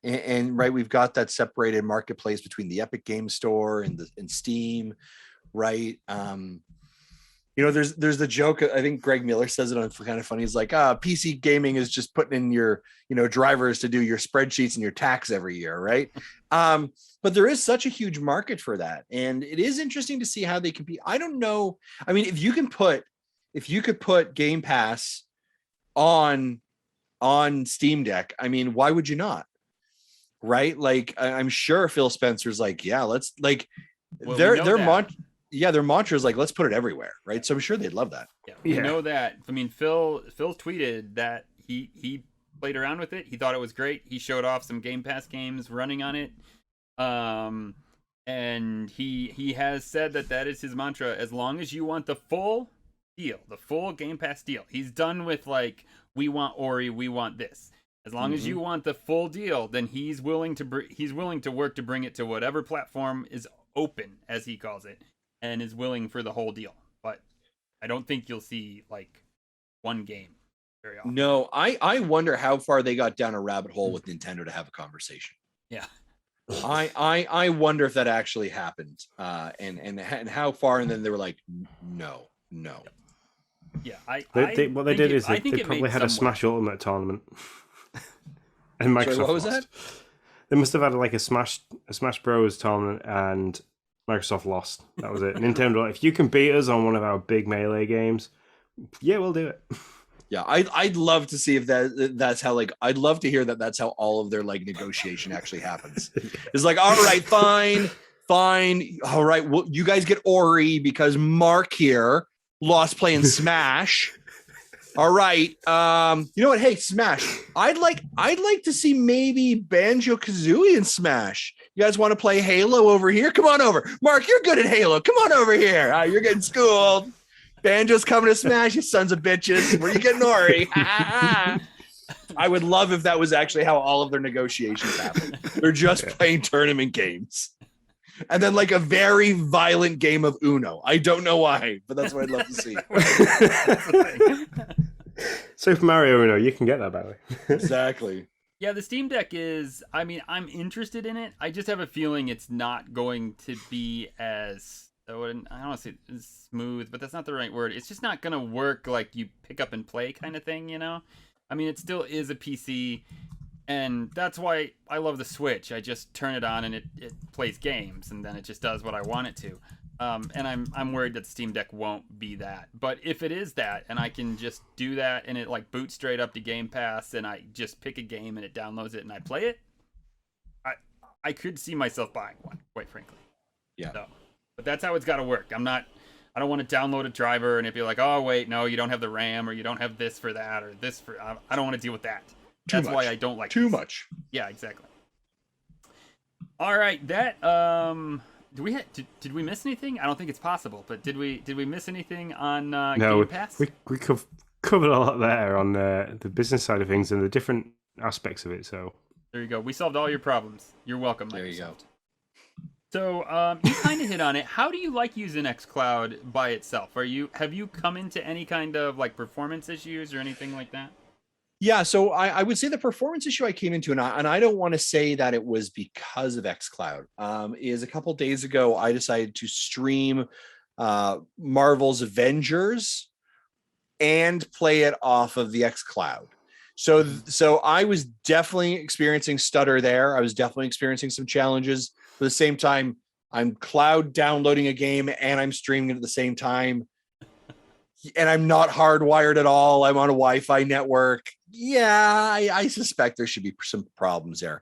[SPEAKER 2] and right, we've got that separated marketplace between the Epic Game Store and Steam, right? There's the joke. I think Greg Miller says it on Kind of Funny. He's like, PC gaming is just putting in your drivers to do your spreadsheets and your tax every year, right? But there is such a huge market for that, and it is interesting to see how they compete. I don't know. I mean, if you could put Game Pass on Steam Deck, I mean, why would you not? Right? Like, I'm sure Phil Spencer's like, yeah, let's like their mantra is like, let's put it everywhere, right? So I'm sure they'd love that.
[SPEAKER 1] Yeah, we know that. I mean, Phil tweeted that he played around with it. He thought it was great. He showed off some Game Pass games running on it. And he has said that is his mantra. As long as you want the full deal, the full Game Pass deal. He's done with like, we want Ori, we want this. As long as you want the full deal, then he's willing to work to bring it to whatever platform is open, as he calls it, and is willing for the whole deal. But I don't think you'll see like one game very often.
[SPEAKER 2] No, I wonder how far they got down a rabbit hole with Nintendo to have a conversation.
[SPEAKER 1] Yeah.
[SPEAKER 2] I wonder if that actually happened, and how far, and then they were like, no.
[SPEAKER 1] Yeah,
[SPEAKER 3] What they did is they
[SPEAKER 1] think
[SPEAKER 3] probably had a Smash Ultimate tournament, and Microsoft
[SPEAKER 2] Sorry, what was
[SPEAKER 3] lost.
[SPEAKER 2] that?
[SPEAKER 3] They must have had like a Smash Bros tournament, and Microsoft lost. That was it. Nintendo, if you can beat us on one of our big Melee games, yeah, we'll do it.
[SPEAKER 2] Yeah, I'd love to see if that's how, like, I'd love to hear that's how all of their like negotiation actually happens. It's like, all right, fine, all right, well, you guys get Ori because Mark here lost playing Smash. All right, you know what? Hey, Smash. I'd like to see maybe Banjo-Kazooie in Smash. You guys want to play Halo over here? Come on over, Mark. You're good at Halo. Come on over here. You're getting schooled. Banjo's coming to Smash, you sons of bitches. Where you getting Ori? I would love if that was actually how all of their negotiations happen. They're just playing tournament games. And then like a very violent game of Uno. I don't know why, but that's what I'd love to see.
[SPEAKER 3] Super Mario Uno, you can get that, by the way.
[SPEAKER 2] Exactly.
[SPEAKER 1] Yeah, the Steam Deck is, I mean, I'm interested in it. I just have a feeling it's not going to be as, I don't want to say smooth, but that's not the right word. It's just not going to work like you pick up and play kind of thing, you know? I mean, it still is a PC, and that's why I love the Switch. I just turn it on and it plays games, and then it just does what I want it to. And I'm worried that the Steam Deck won't be that. But if it is that, and I can just do that, and it like boots straight up to Game Pass, and I just pick a game and it downloads it and I play it, I could see myself buying one, quite frankly.
[SPEAKER 2] Yeah.
[SPEAKER 1] So, but that's how it's got to work. I don't want to download a driver and it'd be like, oh wait, no, you don't have the RAM, or you don't have this for that, or this for. I don't want to deal with that. That's why I don't like
[SPEAKER 2] too
[SPEAKER 1] this.
[SPEAKER 2] much.
[SPEAKER 1] Yeah, exactly. All right, that did we miss anything? I don't think it's possible, but did we miss anything on Game Pass?
[SPEAKER 3] We covered a lot there on the business side of things and the different aspects of it. So
[SPEAKER 1] there you go. We solved all your problems. You're welcome, Microsoft.
[SPEAKER 2] There you go.
[SPEAKER 1] So you kind of hit on it. How do you like using xCloud by itself? Have you come into any kind of like performance issues or anything like that?
[SPEAKER 2] Yeah, so I would say the performance issue I came into, and I don't want to say that it was because of xCloud, is a couple days ago I decided to stream Marvel's Avengers and play it off of the xCloud. So I was definitely experiencing stutter there. I was definitely experiencing some challenges. At the same time, I'm cloud downloading a game and I'm streaming it at the same time. And I'm not hardwired at all. I'm on a Wi-Fi network. Yeah, I suspect there should be some problems there.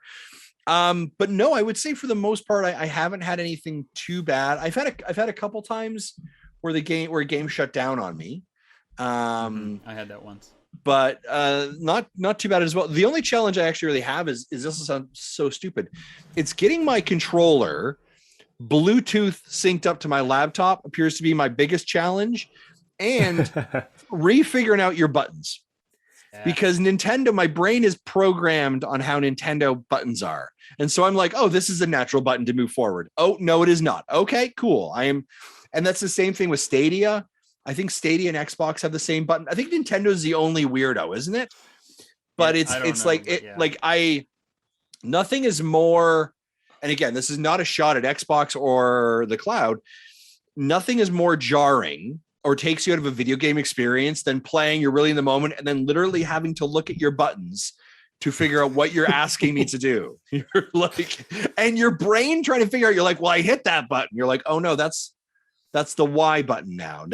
[SPEAKER 2] But no, I would say for the most part, I haven't had anything too bad. I've had a couple times where a game shut down on me.
[SPEAKER 1] I had that once,
[SPEAKER 2] but not too bad as well. The only challenge I actually really have is this will sound so stupid. It's getting my controller Bluetooth synced up to my laptop appears to be my biggest challenge. And refiguring out your buttons, because Nintendo, my brain is programmed on how Nintendo buttons are. And so I'm like, oh, this is a natural button to move forward. Oh, no, it is not. Okay, cool. And that's the same thing with Stadia. I think Stadia and Xbox have the same button. I think Nintendo's the only weirdo, isn't it? But nothing is more, and again, this is not a shot at Xbox or the cloud. Nothing is more jarring or takes you out of a video game experience than playing, you're really in the moment, and then literally having to look at your buttons to figure out what you're asking me to do. You're like, and your brain trying to figure out, you're like, well, I hit that button. You're like, oh no, that's the Y button now.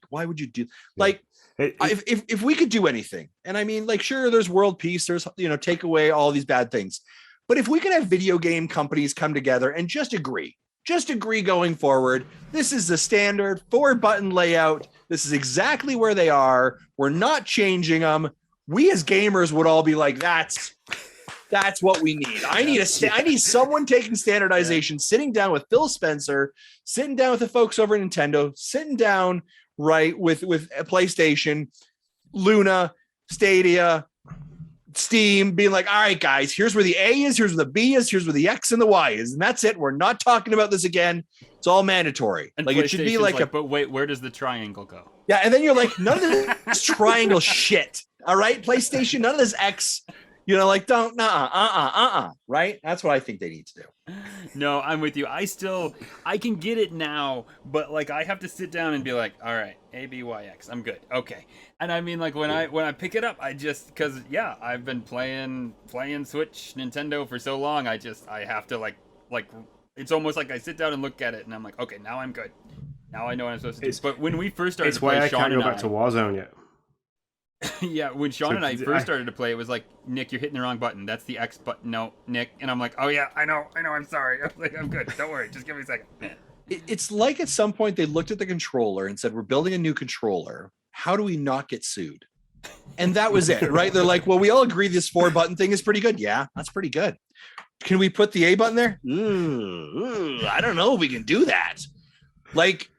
[SPEAKER 2] Why would you do like, if we could do anything, and I mean, like, sure, there's world peace, there's, take away all these bad things. But if we could have video game companies come together and just agree going forward, this is the standard 4-button layout. This is exactly where they are. We're not changing them. We as gamers would all be like, that's what we need. I need someone taking standardization, sitting down with Phil Spencer, sitting down with the folks over at Nintendo, sitting down right with PlayStation, Luna, Stadia, Steam, being like, all right, guys, here's where the A is, here's where the B is, here's where the X and the Y is, and that's it. We're not talking about this again. It's all mandatory.
[SPEAKER 1] And
[SPEAKER 2] like, it should be like
[SPEAKER 1] but wait, where does the triangle go?
[SPEAKER 2] Yeah, and then you're like, none of this triangle shit. All right, PlayStation, none of this X. Don't, right? That's what I think they need to do.
[SPEAKER 1] No, I'm with you. I can get it now, but like, I have to sit down and be like, all right, A, B, Y, X. I'm good. Okay. And I mean, like, when I pick it up, because I've been playing Switch, Nintendo for so long, I have to like, it's almost like I sit down and look at it and I'm like, okay, now I'm good. Now I know what I'm supposed to do. But when we first started
[SPEAKER 3] to play, I can't go back to Warzone yet.
[SPEAKER 1] Yeah, when Sean and I first started to play, it was like, Nick, you're hitting the wrong button. That's the X button. No, Nick. And I'm like, oh yeah, I know, I'm sorry. I'm like, I'm good. Don't worry. Just give me a second.
[SPEAKER 2] It's like at some point they looked at the controller and said, we're building a new controller. How do we not get sued? And that was it, right? They're like, well, we all agree this 4-button thing is pretty good. Yeah, that's pretty good. Can we put the A button there? I don't know if we can do that. Like,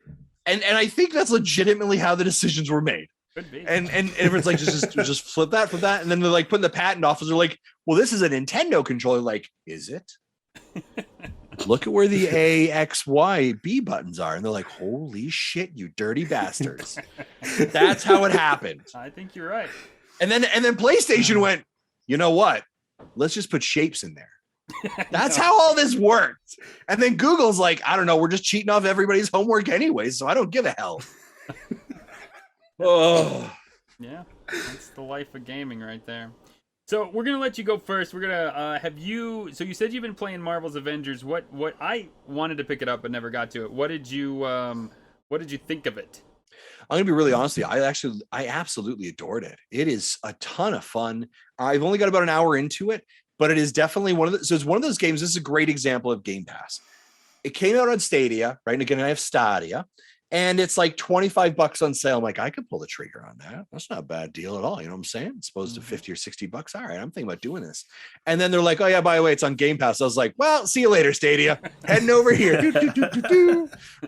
[SPEAKER 2] and I think that's legitimately how the decisions were made.
[SPEAKER 1] Could be.
[SPEAKER 2] And everyone's like, just flip that. And then they're like putting the patent office. They're like, well, this is a Nintendo controller. Like, is it? Look at where the A, X, Y, B buttons are. And they're like, holy shit, you dirty bastards. That's how it happened.
[SPEAKER 1] I think you're right.
[SPEAKER 2] And then PlayStation went, you know what? let's just put shapes in there. That's how all this worked. And then Google's like, I don't know, we're just cheating off everybody's homework anyway, so I don't give a hell. Oh.
[SPEAKER 1] Yeah, that's the life of gaming right there. So we're gonna let you go first. We're gonna have you. So you said you've been playing Marvel's Avengers. What I wanted to pick it up but never got to it. What did you think of it?
[SPEAKER 2] I'm gonna be really honest with you. I absolutely adored it. It is a ton of fun. I've only got about an hour into it, but it is definitely so it's one of those games. This is a great example of Game Pass. It came out on Stadia, right? And again, I have Stadia, and it's like $25 on sale. I'm like, I could pull the trigger on that. That's not a bad deal at all. You know what I'm saying? It's opposed to 50 or $60. All right, I'm thinking about doing this. And then they're like, oh yeah, by the way, it's on Game Pass. I was like, well, see you later, Stadia. Heading over here.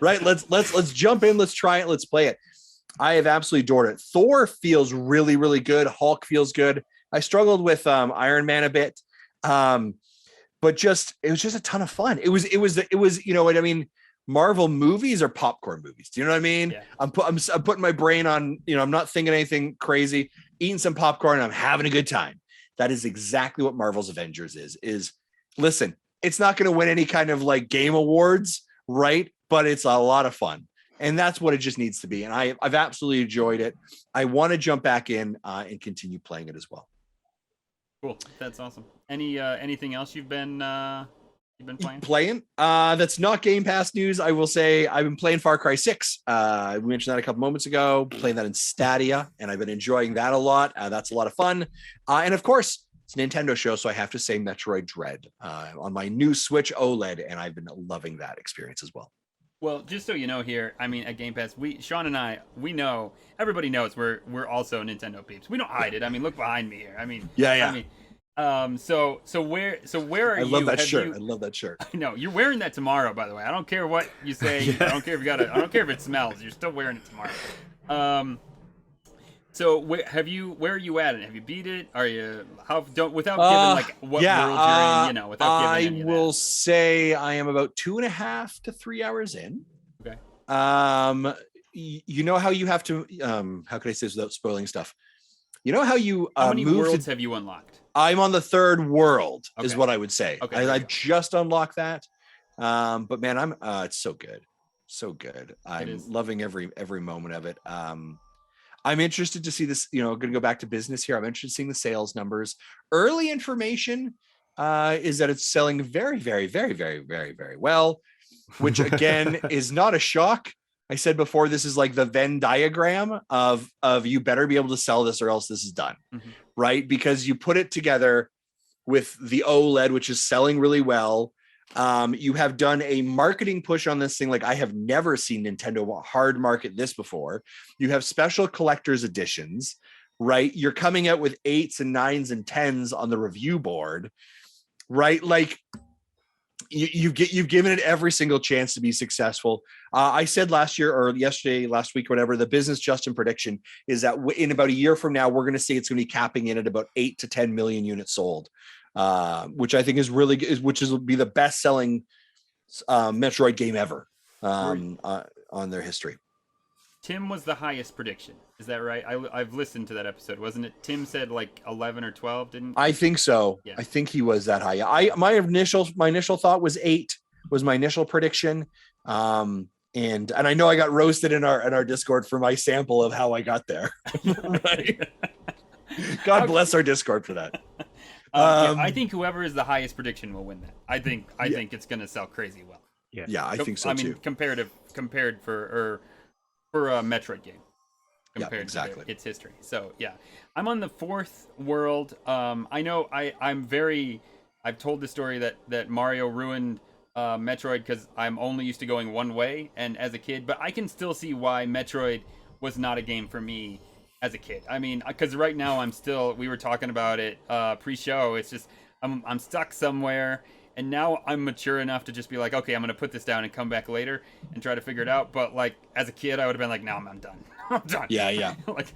[SPEAKER 2] Right? Let's jump in. Let's try it. Let's play it. I have absolutely adored it. Thor feels really, really good. Hulk feels good. I struggled with Iron Man a bit. But it was just a ton of fun. It was, you know what I mean? Marvel movies are popcorn movies. Do you know what I mean? Yeah. I'm putting my brain on, you know, I'm not thinking anything crazy, eating some popcorn, and I'm having a good time. That is exactly what Marvel's Avengers is listen, it's not going to win any kind of like game awards, right? But it's a lot of fun. And that's what it just needs to be. And I've absolutely enjoyed it. I want to jump back in and continue playing it as well.
[SPEAKER 1] Cool. That's awesome. Anything else you've been playing?
[SPEAKER 2] That's not Game Pass news. I will say I've been playing Far Cry 6. We mentioned that a couple moments ago, playing that in Stadia, and I've been enjoying that a lot. That's a lot of fun. And of course, it's a Nintendo show, so I have to say Metroid Dread on my new Switch OLED, and I've been loving that experience as well.
[SPEAKER 1] Well, just so you know here, I mean, at Game Pass, Sean and I, we know, everybody knows we're also Nintendo peeps. We don't hide it. I mean, look behind me here. I mean,
[SPEAKER 2] yeah.
[SPEAKER 1] I mean, so where are you?
[SPEAKER 2] I love that shirt. I love that shirt.
[SPEAKER 1] I know you're wearing that tomorrow, by the way. I don't care what you say. Yeah. I don't care if I don't care if it smells. You're still wearing it tomorrow. So where are you at? Have you beat it? Are you without giving like what world you're in? You know, without giving. I
[SPEAKER 2] will say I am about 2.5 to 3 hours in.
[SPEAKER 1] Okay.
[SPEAKER 2] You know how you have to. How can I say this without spoiling stuff? You know how you.
[SPEAKER 1] How many worlds have you unlocked?
[SPEAKER 2] I'm on the third world,
[SPEAKER 1] okay.
[SPEAKER 2] Is what I would say.
[SPEAKER 1] Okay,
[SPEAKER 2] I've just unlocked that. But man, it's so good. So good. I'm loving every moment of it. I'm interested to see this, you know, going to go back to business here. I'm interested in seeing the sales numbers. Early information is that it's selling very, very, very, very, very, very well, which again is not a shock. I said before, this is like the Venn diagram of you better be able to sell this or else this is done, right? Because you put it together with the OLED, which is selling really well. You have done a marketing push on this thing like I have never seen Nintendo hard market this before. You have special collector's editions, right? You're coming out with 8s and 9s and 10s on the review board, right? Like you've given it every single chance to be successful. I said last week, whatever, the business Justin prediction is that in about a year from now, we're going to see it's going to be capping in at about 8 to 10 million units sold. Which I think will be the best selling Metroid game ever on their history.
[SPEAKER 1] Tim was the highest prediction. Is that right? I've listened to that episode. Wasn't it? Tim said like 11 or 12, didn't
[SPEAKER 2] I think so. Yeah. I think he was that high. My initial thought was 8 was my initial prediction. And I know I got roasted in our Discord for my sample of how I got there. Right? God bless our Discord for that.
[SPEAKER 1] I think whoever is the highest prediction will win that. I think it's going to sell crazy well.
[SPEAKER 2] Yeah, I think so too.
[SPEAKER 1] Compared for a Metroid game. Compared
[SPEAKER 2] exactly.
[SPEAKER 1] to its history. So yeah, I'm on the 4th world. I know I've told the story that Mario ruined Metroid because I'm only used to going one way and as a kid, but I can still see why Metroid was not a game for me as a kid. I mean, because right now we were talking about it pre-show. It's just I'm stuck somewhere, and now I'm mature enough to just be like, okay, I'm gonna put this down and come back later and try to figure it out. But like as a kid, I would have been like, no, I'm done. I'm done.
[SPEAKER 2] Yeah.
[SPEAKER 1] Like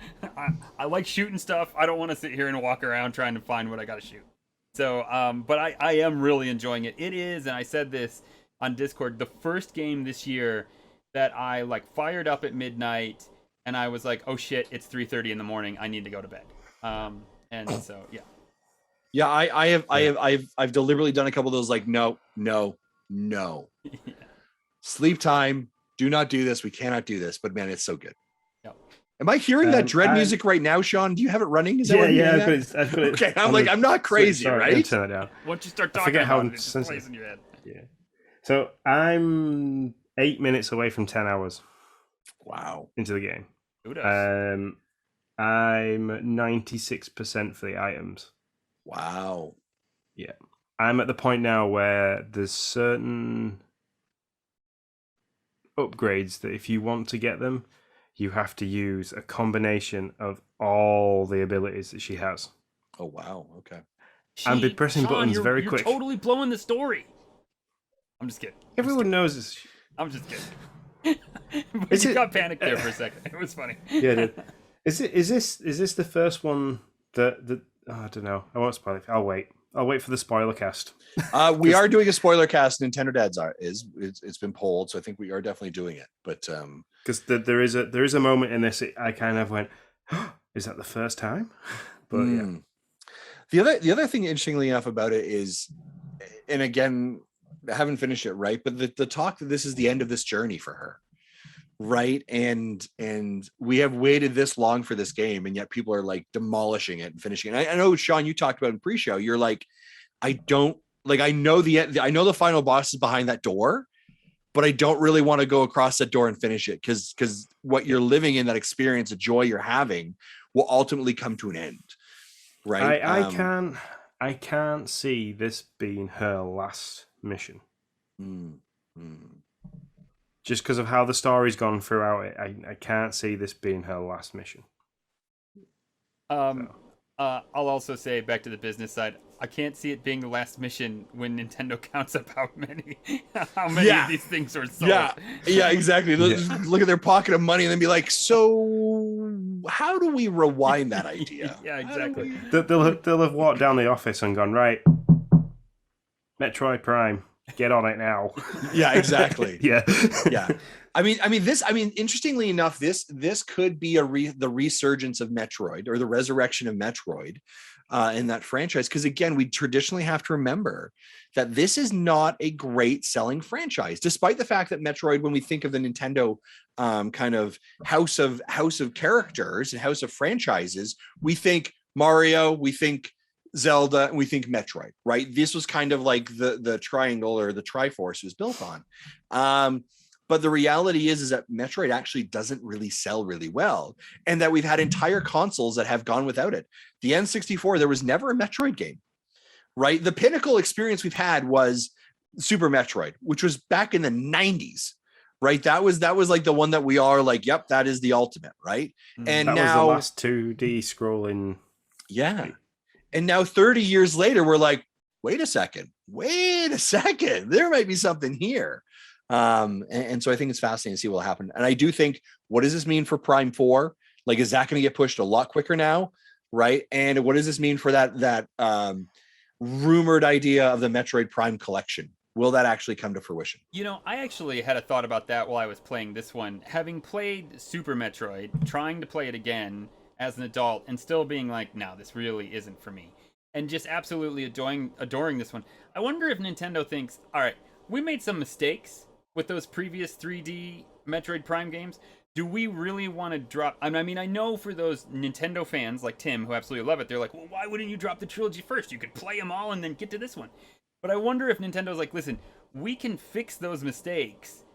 [SPEAKER 1] I like shooting stuff. I don't want to sit here and walk around trying to find what I gotta shoot. So, but I am really enjoying it. It is, and I said this on Discord, the first game this year that I like fired up at midnight. And I was like, oh shit, it's 3:30 in the morning. I need to go to bed. So yeah.
[SPEAKER 2] Yeah, I've deliberately done a couple of those like no. Sleep time. Do not do this. We cannot do this. But man, it's so good.
[SPEAKER 1] Yep.
[SPEAKER 2] Am I hearing that Dread music right now, Sean? Do you have it running? Is that what
[SPEAKER 3] yeah.
[SPEAKER 2] I've put it okay, I'm not crazy, right?
[SPEAKER 3] Turn it down.
[SPEAKER 1] Once you start talking about it, it just plays in your head.
[SPEAKER 3] Yeah. So I'm 8 minutes away from 10 hours.
[SPEAKER 2] Wow.
[SPEAKER 3] Into the game.
[SPEAKER 1] Who does?
[SPEAKER 3] I'm 96% for the items.
[SPEAKER 2] Wow.
[SPEAKER 3] Yeah. I'm at the point now where there's certain upgrades that if you want to get them, you have to use a combination of all the abilities that she has.
[SPEAKER 2] Oh, wow. Okay.
[SPEAKER 3] And be pressing buttons very quick.
[SPEAKER 1] You're totally blowing the story. I'm just kidding.
[SPEAKER 3] Everyone knows this.
[SPEAKER 1] I'm just kidding. But you got panicked there for a second. It was funny.
[SPEAKER 3] Yeah, dude. Is this the first one that I don't know. I won't spoil it. I'll wait for the spoiler cast.
[SPEAKER 2] We are doing a spoiler cast. Nintendodads it's been polled, so I think we are definitely doing it. But
[SPEAKER 3] because there is a moment in this I kind of went, oh, is that the first time? But yeah.
[SPEAKER 2] The other thing, interestingly enough, about it is, and again, I haven't finished it, right? But the talk that this is the end of this journey for her, right? And we have waited this long for this game, and yet people are like demolishing it and finishing it. I know, Sean, you talked about in pre-show. You're like, I know the final boss is behind that door, but I don't really want to go across that door and finish it because what you're living in, that experience, the joy you're having, will ultimately come to an end, right?
[SPEAKER 3] I can't see this being her last mission. Just because of how the story's gone throughout it, I can't see this being her last mission.
[SPEAKER 1] I'll also say, back to the business side, I can't see it being the last mission when Nintendo counts up how many of these things are sold.
[SPEAKER 2] Yeah, exactly. Look at their pocket of money and then be like, so how do we rewind that idea?
[SPEAKER 1] Yeah, exactly.
[SPEAKER 3] They'll have walked down the office and gone, right, Metroid Prime, get on it now.
[SPEAKER 2] Yeah, exactly.
[SPEAKER 3] Yeah.
[SPEAKER 2] I mean, interestingly enough, this could be the resurgence of Metroid, or the resurrection of Metroid in that franchise. Because again, we traditionally have to remember that this is not a great selling franchise, despite the fact that Metroid, when we think of the Nintendo kind of house of characters and house of franchises, we think Mario, we think Zelda, and we think Metroid, right? This was kind of like the triangle, or the Triforce was built on. But the reality is that Metroid actually doesn't really sell really well, and that we've had entire consoles that have gone without it. The N64, there was never a Metroid game, right? The pinnacle experience we've had was Super Metroid, which was back in the 90s, right? That was like the one that we are like, yep, that is the ultimate, right? And
[SPEAKER 3] that
[SPEAKER 2] now
[SPEAKER 3] was the last 2D scrolling.
[SPEAKER 2] Yeah. And now 30 years later, we're like, wait a second, there might be something here. And so I think it's fascinating to see what will happen. And I do think, what does this mean for Prime 4? Like, is that going to get pushed a lot quicker now? Right. And what does this mean for that rumored idea of the Metroid Prime collection? Will that actually come to fruition?
[SPEAKER 1] You know, I actually had a thought about that while I was playing this one. Having played Super Metroid, trying to play it again as an adult, and still being like, no, this really isn't for me. And just absolutely adoring this one. I wonder if Nintendo thinks, all right, we made some mistakes with those previous 3D Metroid Prime games. Do we really want to drop... I mean, I know for those Nintendo fans like Tim who absolutely love it, they're like, well, why wouldn't you drop the trilogy first? You could play them all and then get to this one. But I wonder if Nintendo's like, listen, we can fix those mistakes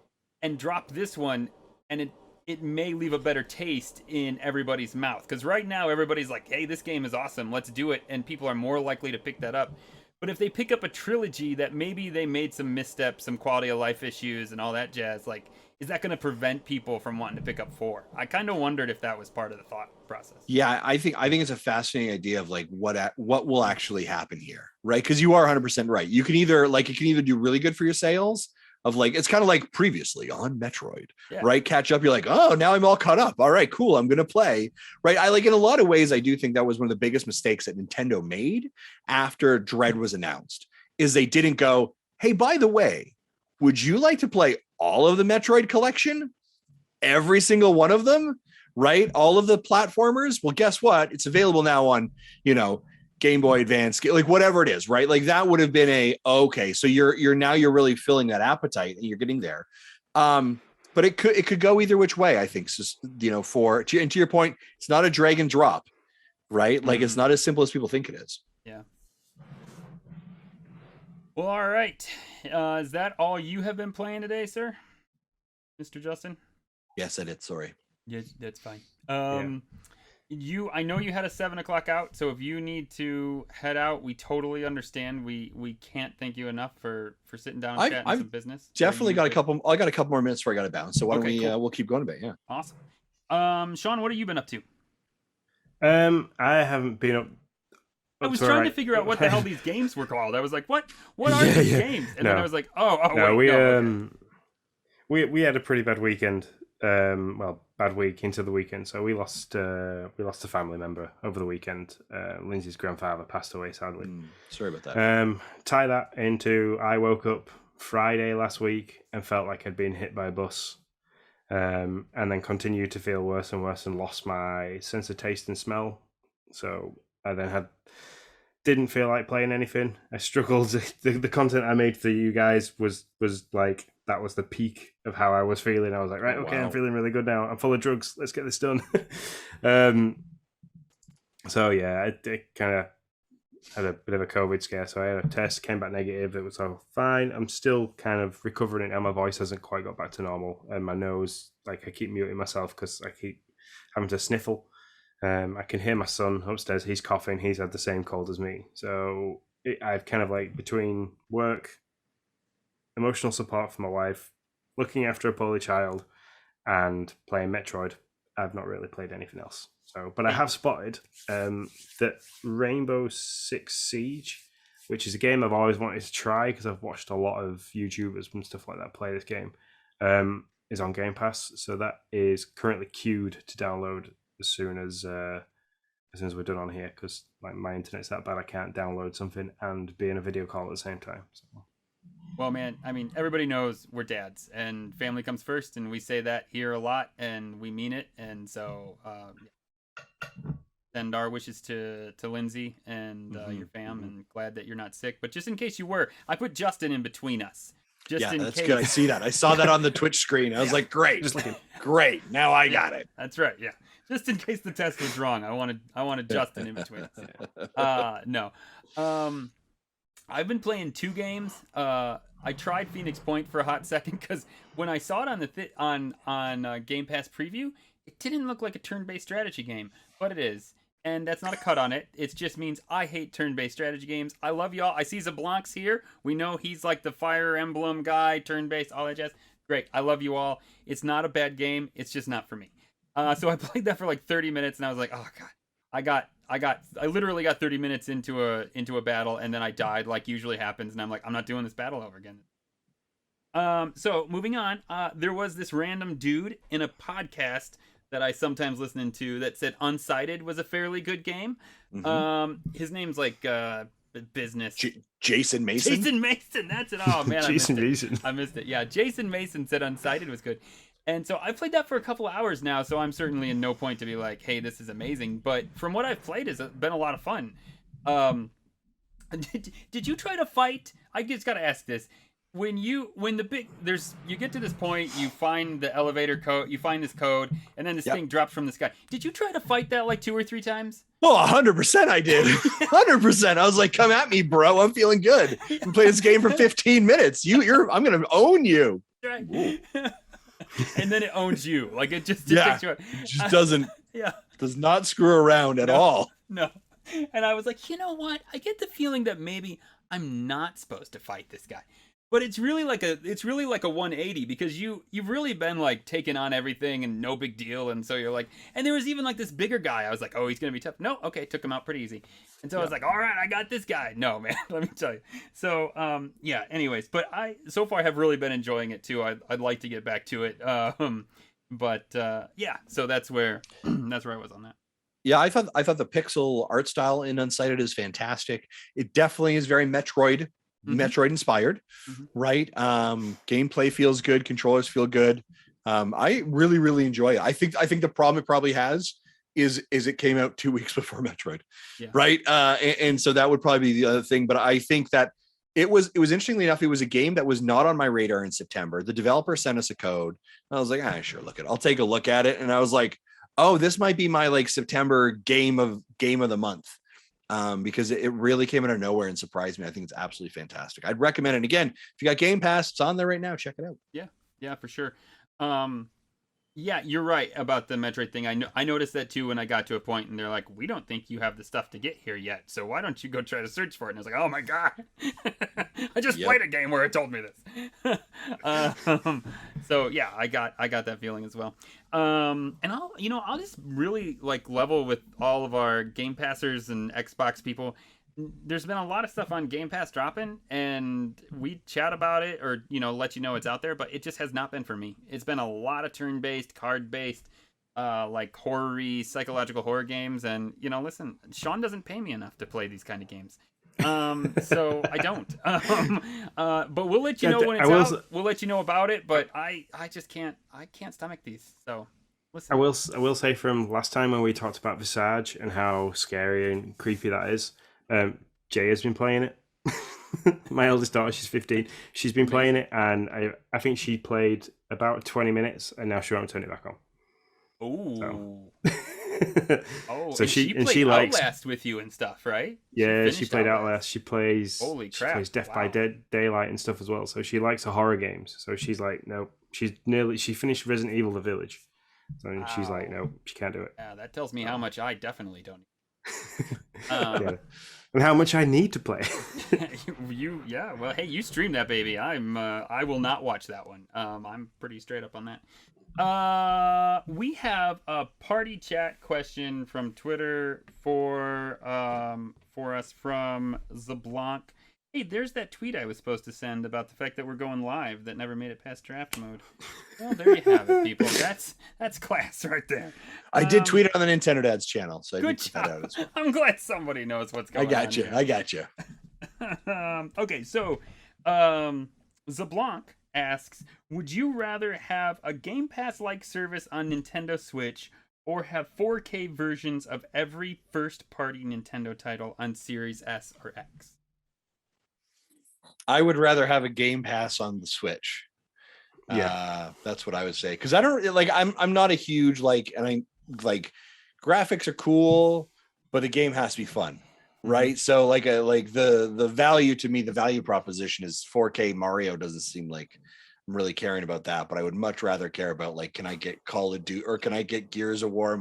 [SPEAKER 1] and drop this one, and it may leave a better taste in everybody's mouth. Because right now, everybody's like, hey, this game is awesome, let's do it, and people are more likely to pick that up. But if they pick up a trilogy that maybe they made some missteps, some quality of life issues, and all that jazz, like, is that going to prevent people from wanting to pick up 4? I kind of wondered if that was part of the thought process.
[SPEAKER 2] Yeah, I think it's a fascinating idea of like what will actually happen here, right? Because you are 100% right. You can either do really good for your sales, of like, it's kind of like previously on Metroid, right? Catch up, you're like, oh, now I'm all caught up. All right, cool, I'm gonna play, right? I like, in a lot of ways, I do think that was one of the biggest mistakes that Nintendo made after Dread was announced, is they didn't go, hey, by the way, would you like to play all of the Metroid collection? Every single one of them, right? All of the platformers? Well, guess what? It's available now on, Game Boy Advance, like whatever it is, right? Like that would have been okay. So you're really filling that appetite and you're getting there. But it could go either which way, I think. So, and to your point, it's not a drag and drop, right? Like it's not as simple as people think it is.
[SPEAKER 1] Yeah. Well, all right. Is that all you have been playing today, sir? Mr. Justin?
[SPEAKER 2] Yes, I did. Sorry.
[SPEAKER 1] Yeah, that's fine. I know you had a 7 o'clock out, so if you need to head out, we totally understand. We can't thank you enough for sitting down and chatting some business.
[SPEAKER 2] Definitely got a couple. I got a couple more minutes before I got to bounce. So why don't we? Cool. We'll keep going a bit. Yeah.
[SPEAKER 1] Awesome. Sean, what have you been up to?
[SPEAKER 3] I haven't been up.
[SPEAKER 1] I was trying to figure out what the hell these games were called. I was like, what are these games? And then I was like,
[SPEAKER 3] we had a pretty bad weekend. Bad week into the weekend. So we lost a family member over the weekend. Lindsay's grandfather passed away, sadly.
[SPEAKER 2] Sorry about that.
[SPEAKER 3] Tie that into, I woke up Friday last week and felt like I'd been hit by a bus. And then continued to feel worse and worse and lost my sense of taste and smell. So I then didn't feel like playing anything. I struggled. The content I made for you guys was like, that was the peak of how I was feeling. I was like, right, okay, wow. I'm feeling really good now. I'm full of drugs. Let's get this done. So yeah, I kind of had a bit of a COVID scare. So I had a test, came back negative. It was all fine. I'm still kind of recovering, and my voice hasn't quite got back to normal. And my nose, like I keep muting myself because I keep having to sniffle. I can hear my son upstairs. He's coughing. He's had the same cold as me. So I've kind of like between work, emotional support for my wife, looking after a poorly child, and playing Metroid, I've not really played anything else. So, but I have spotted that Rainbow Six Siege, which is a game I've always wanted to try because I've watched a lot of YouTubers and stuff like that play this game, is on Game Pass. So that is currently queued to download as soon as we're done on here, because like my internet's that bad I can't download something and be in a video call at the same time. So.
[SPEAKER 1] Well, man, I mean, everybody knows we're dads and family comes first, and we say that here a lot, and we mean it. And so, send our wishes to Lindsay and your fam, and glad that you're not sick. But just in case you were, I put Justin in between us.
[SPEAKER 2] That's good. I see that. I saw that on the Twitch screen. I was like, great, great. Now I got it.
[SPEAKER 1] That's right. Yeah. Just in case the test was wrong, I wanted Justin in between us. No. I've been playing 2 games. I tried Phoenix Point for a hot second because when I saw it on Game Pass preview, it didn't look like a turn-based strategy game, but it is. And that's not a cut on it. It just means I hate turn-based strategy games. I love y'all. I see Zablank's here. We know he's like the Fire Emblem guy, turn-based, all that jazz. Great. I love you all. It's not a bad game. It's just not for me. So I played that for like 30 minutes, and I was like, oh god, I literally got 30 minutes into a battle, and then I died, like usually happens, and I'm like, I'm not doing this battle over again. So moving on, there was this random dude in a podcast that I sometimes listen to that said Unsighted was a fairly good game. His name's like Bizness.
[SPEAKER 2] Jason Mason.
[SPEAKER 1] Jason Mason, that's it. Oh man,
[SPEAKER 3] Jason Mason.
[SPEAKER 1] I missed it. Yeah, Jason Mason said Unsighted was good. And so I played that for a couple hours now, so I'm certainly in no point to be like, hey, this is amazing. But from what I've played, it's been a lot of fun. Did you try to fight? I just got to ask this. You get to this point, you find the elevator code, you find this code, and then this thing drops from the sky. Did you try to fight that like 2 or 3 times?
[SPEAKER 2] Well, 100% I did. 100%. I was like, come at me, bro. I'm feeling good. I'm playing this game for 15 minutes. I'm going to own you.
[SPEAKER 1] Right. And then it owns you. Like it just takes you out.
[SPEAKER 2] It just does not screw around at all.
[SPEAKER 1] No. And I was like, you know what? I get the feeling that maybe I'm not supposed to fight this guy. But it's really like a 180 because you've really been like taking on everything and no big deal, and so you're like, and there was even like this bigger guy. I was like, oh, he's gonna be tough. No, okay, took him out pretty easy. And so I was like, all right, I got this guy. No, man, let me tell you. So anyways, but I so far have really been enjoying it too. I'd like to get back to it. So that's where I was on that.
[SPEAKER 2] Yeah, I thought the pixel art style in Unsighted is fantastic. It definitely is very Metroid inspired, right? Gameplay feels good, controllers feel good. I really enjoy it. I think the problem it probably has is it came out 2 weeks before Metroid,
[SPEAKER 1] Yeah.
[SPEAKER 2] right? And so that would probably be the other thing. But I think that it was interestingly enough, it was a game that was not on my radar in September. The developer sent us a code. I was like, sure, I'll take a look at it. And I was like, oh, this might be my like September game of the month. Because it really came out of nowhere and surprised me. I think it's absolutely fantastic. I'd recommend it. Again, if you got Game Pass, it's on there right now. Check it out.
[SPEAKER 1] Yeah, for sure. Yeah, you're right about the Metroid thing. I noticed that too when I got to a point and they're like, we don't think you have the stuff to get here yet, so why don't you go try to search for it? And I was like, oh my god, I just played a game where it told me this. So yeah, I got that feeling as well. And I'll just really like level with all of our Game Passers and Xbox people. There's been a lot of stuff on Game Pass dropping, and we chat about it or let you know it's out there, but it just has not been for me. It's been a lot of turn-based, card-based, like horror-y, psychological horror games, and listen, Sean doesn't pay me enough to play these kind of games, so I don't. But we'll let you know when it's out. We'll let you know about it, but I just can't stomach these. So listen.
[SPEAKER 3] I will say from last time when we talked about Visage and how scary and creepy that is. Jay has been playing it. My eldest daughter, she's 15. She's been playing it, and I think she played about 20 minutes, and now she won't turn it back on.
[SPEAKER 1] Oh,
[SPEAKER 3] so
[SPEAKER 1] she played Outlast with you and stuff, right?
[SPEAKER 3] Yeah, she played Outlast. She plays.
[SPEAKER 1] Holy crap!
[SPEAKER 3] She plays Death by Daylight and stuff as well. So she likes the horror games. So she's like, no. She finished Resident Evil: The Village. So she's like, no, she can't do it.
[SPEAKER 1] Yeah, that tells me how much I definitely don't.
[SPEAKER 3] Yeah. And how much I need to play.
[SPEAKER 1] Well, hey, you stream that baby. I will not watch that one. I'm pretty straight up on that. We have a party chat question from Twitter for us from Zablanc. Hey, there's that tweet I was supposed to send about the fact that we're going live that never made it past draft mode. Well, there you have it, people. That's class right there.
[SPEAKER 2] I did tweet it on the Nintendodads channel, so
[SPEAKER 1] good job. That out as well. I'm glad somebody knows what's going on.
[SPEAKER 2] I got you.
[SPEAKER 1] Okay, so Zablanc asks, would you rather have a Game Pass-like service on Nintendo Switch or have 4K versions of every first-party Nintendo title on Series S or X?
[SPEAKER 2] I would rather have a Game Pass on the Switch.
[SPEAKER 3] Yeah,
[SPEAKER 2] that's what I would say. Because I don't like. I'm not a huge graphics are cool, but the game has to be fun, right? So the value to me, the value proposition is 4K Mario doesn't seem like I'm really caring about that. But I would much rather care about can I get Call of Duty or can I get Gears of War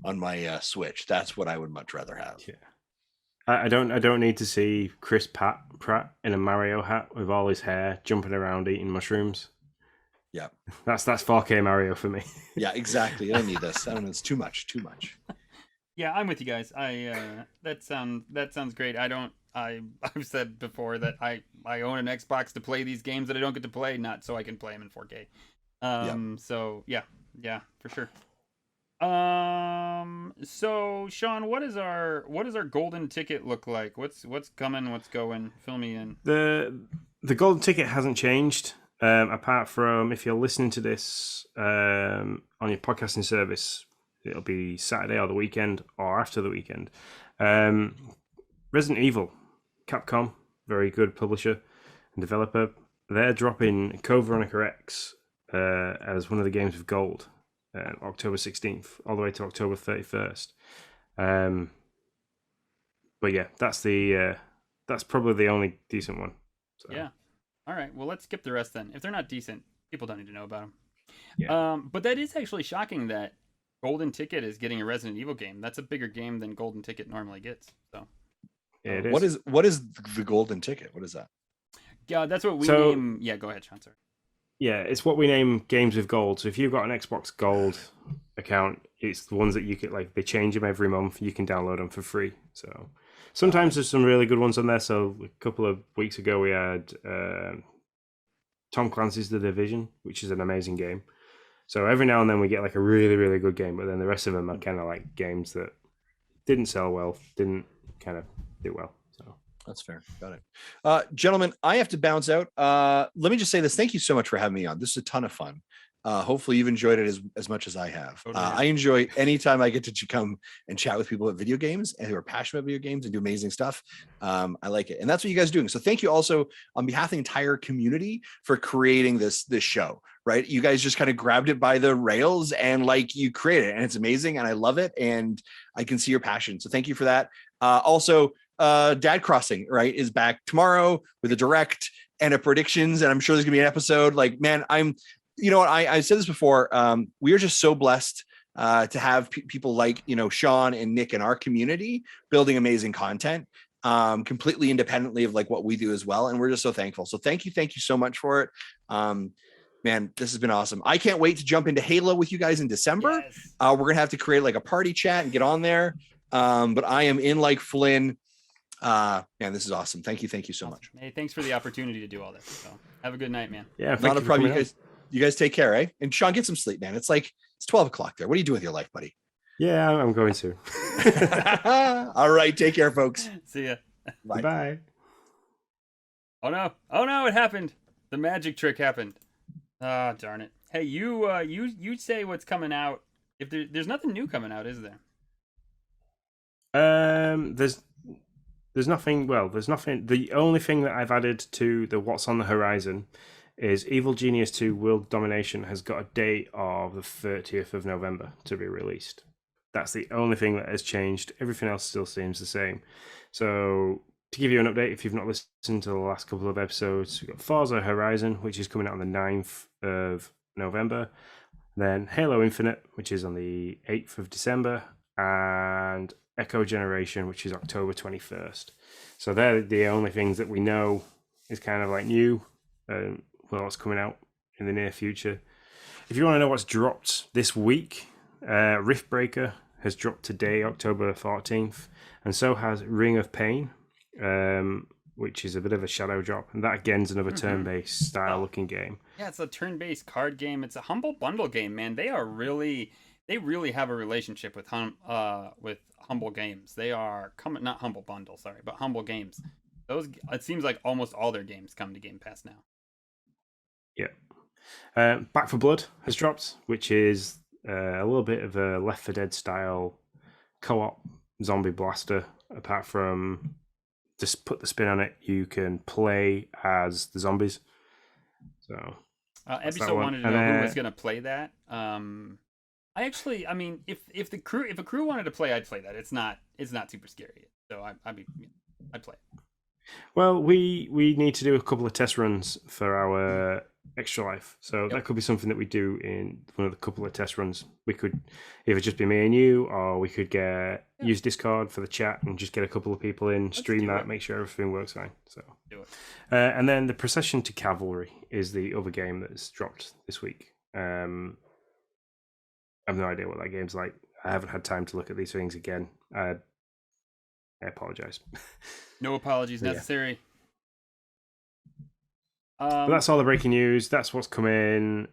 [SPEAKER 2] on my Switch? That's what I would much rather have.
[SPEAKER 3] Yeah. I don't need to see Chris Pratt in a Mario hat with all his hair jumping around eating mushrooms.
[SPEAKER 2] Yeah,
[SPEAKER 3] that's 4K Mario for me.
[SPEAKER 2] Yeah, exactly. I need this. I don't know. It's too much.
[SPEAKER 1] Yeah, I'm with you guys. That sounds great. I've said before that I own an Xbox to play these games that I don't get to play, not so I can play them in 4K. So yeah, for sure. So Sean, what does our golden ticket look like? What's coming? What's going? Fill me in.
[SPEAKER 3] The golden ticket hasn't changed, apart from if you're listening to this on your podcasting service, it'll be Saturday or the weekend or after the weekend. Resident Evil, Capcom, very good publisher and developer. They're dropping Code Veronica X as one of the games with gold. October 16th all the way to October 31st. But yeah, that's probably the only decent one. So.
[SPEAKER 1] Yeah. All right. Well, let's skip the rest then. If they're not decent, people don't need to know about them.
[SPEAKER 3] Yeah.
[SPEAKER 1] But that is actually shocking that Golden Ticket is getting a Resident Evil game. That's a bigger game than Golden Ticket normally gets. So.
[SPEAKER 3] Yeah, it is.
[SPEAKER 2] What is the Golden Ticket? What is that?
[SPEAKER 1] Yeah, that's what we name. Yeah, go ahead, Sean. Sorry.
[SPEAKER 3] Yeah, it's what we name games with gold. So if you've got an Xbox Gold account, it's the ones that you get, they change them every month. You can download them for free. So sometimes there's some really good ones on there. So a couple of weeks ago, we had Tom Clancy's The Division, which is an amazing game. So every now and then we get a really, really good game, but then the rest of them are kind of games that didn't sell well, didn't kind of do well. So
[SPEAKER 2] That's fair. Got it. Gentlemen, I have to bounce out. Let me just say this. Thank you so much for having me on. This is a ton of fun. Hopefully you've enjoyed it as much as I have.
[SPEAKER 1] Totally.
[SPEAKER 2] I enjoy anytime I get to come and chat with people about video games and who are passionate about video games and do amazing stuff. I like it. And that's what you guys are doing. So thank you also on behalf of the entire community for creating this show, right? You guys just kind of grabbed it by the rails and like you created it, and it's amazing. And I love it. And I can see your passion. So thank you for that. Also, Dad Crossing, right, is back tomorrow with a direct and a predictions. And I'm sure there's gonna be an episode. Like, man, you know what? I said this before. We are just so blessed to have people like, you know, Sean and Nick in our community building amazing content completely independently of like what we do as well. And we're just so thankful. So thank you so much for it. Man, this has been awesome. I can't wait to jump into Halo with you guys in December.
[SPEAKER 1] Yes.
[SPEAKER 2] We're going to have to create like a party chat and get on there. But I am in like Flynn. Man, this is awesome. Thank you so much.
[SPEAKER 1] Hey, thanks for the opportunity to do all this. So have a good night, man.
[SPEAKER 3] Yeah,
[SPEAKER 2] not a problem. You guys take care, eh? And Sean, get some sleep, man. It's 12 o'clock there. What are you doing with your life, buddy?
[SPEAKER 3] Yeah, I'm going to.
[SPEAKER 2] All right, take care, folks.
[SPEAKER 1] See ya.
[SPEAKER 3] Bye.
[SPEAKER 1] Oh no, it happened. The magic trick happened. Ah, darn it. Hey, you say what's coming out. If there's nothing new coming out, is there?
[SPEAKER 3] There's nothing. Well, there's nothing. The only thing that I've added to the what's on the horizon is Evil Genius 2 World Domination has got a date of the 30th of November to be released. That's the only thing that has changed. Everything else still seems the same. So to give you an update, if you've not listened to the last couple of episodes, we've got Forza Horizon, which is coming out on the 9th of November. Then Halo Infinite, which is on the 8th of December. And Echo Generation, which is October 21st. So they're the only things that we know is kind of like new. What's coming out in the near future. If you want to know what's dropped this week, Riftbreaker has dropped today, October 14th, and so has Ring of Pain, which is a bit of a shadow drop, and that again is another turn-based style looking game.
[SPEAKER 1] Yeah, it's a turn-based card game. It's a Humble Bundle game, man. They really have a relationship with Humble Games. They are not Humble Bundle, sorry, but Humble Games. It seems like almost all their games come to Game Pass now.
[SPEAKER 3] Yeah. Back for Blood has dropped, which is a little bit of a Left 4 Dead style co-op zombie blaster. Apart from just put the spin on it, you can play as the zombies. So
[SPEAKER 1] Ebiso wanted to know who was going to play that. I mean, if a crew wanted to play, I'd play that. It's not super scary, so I'd play it.
[SPEAKER 3] Well, we need to do a couple of test runs for our Extra Life, so that could be something that we do in one of the couple of test runs. We could either just be me and you, or we could use Discord for the chat and just get a couple of people in, stream that, make sure everything works fine. So
[SPEAKER 1] do it.
[SPEAKER 3] And then the Procession to Cavalry is the other game that's dropped this week. I have no idea what that game's like. I haven't had time to look at these things again. I apologize.
[SPEAKER 1] No apologies necessary.
[SPEAKER 3] But that's all the breaking news. That's what's coming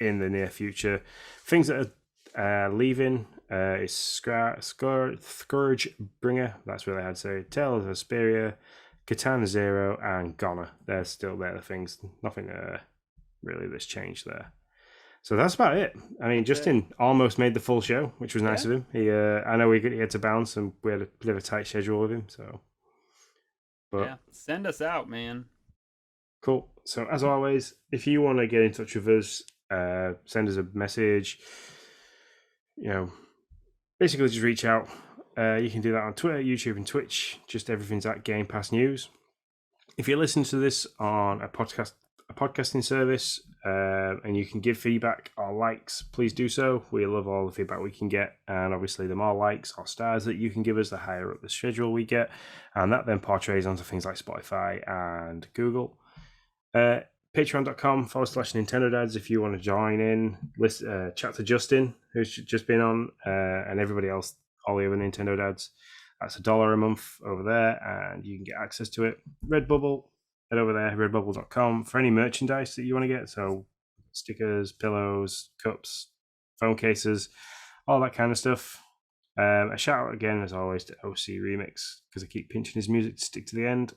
[SPEAKER 3] in the near future. Things that are leaving is Scourge Bringer. That's really hard to say. Tales of Asperia, Katana Zero, and Goner. They're still there. The things. Nothing really that's changed there. So that's about it. I mean, Justin almost made the full show, which was nice of him. I know he had to bounce, and we had a bit of a tight schedule with him. So, but
[SPEAKER 1] send us out, man.
[SPEAKER 3] Cool. So as always, if you want to get in touch with us, send us a message. Basically just reach out. You can do that on Twitter, YouTube, and Twitch. Just everything's at GamePassNews. If you listen to this on a podcasting service, and you can give feedback or likes, please do so. We love all the feedback we can get, and obviously the more likes or stars that you can give us, the higher up the schedule we get, and that then portrays onto things like Spotify and Google. Patreon.com/Nintendodads if you want to join in, chat to Justin, who's just been on, and everybody else, all the other Nintendo dads. That's $1 a month over there, and you can get access to it. Redbubble, head over there, redbubble.com, for any merchandise that you want to get. So stickers, pillows, cups, phone cases, all that kind of stuff. A shout out again, as always, to OC Remix, because I keep pinching his music to stick to the end.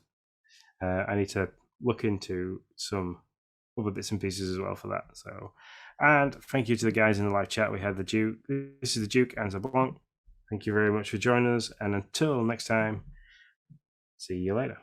[SPEAKER 3] I need to look into some other bits and pieces as well for that. So, and thank you to the guys in the live chat. We had the Duke. This is the Duke and Zablanc. Thank you very much for joining us. And until next time, see you later.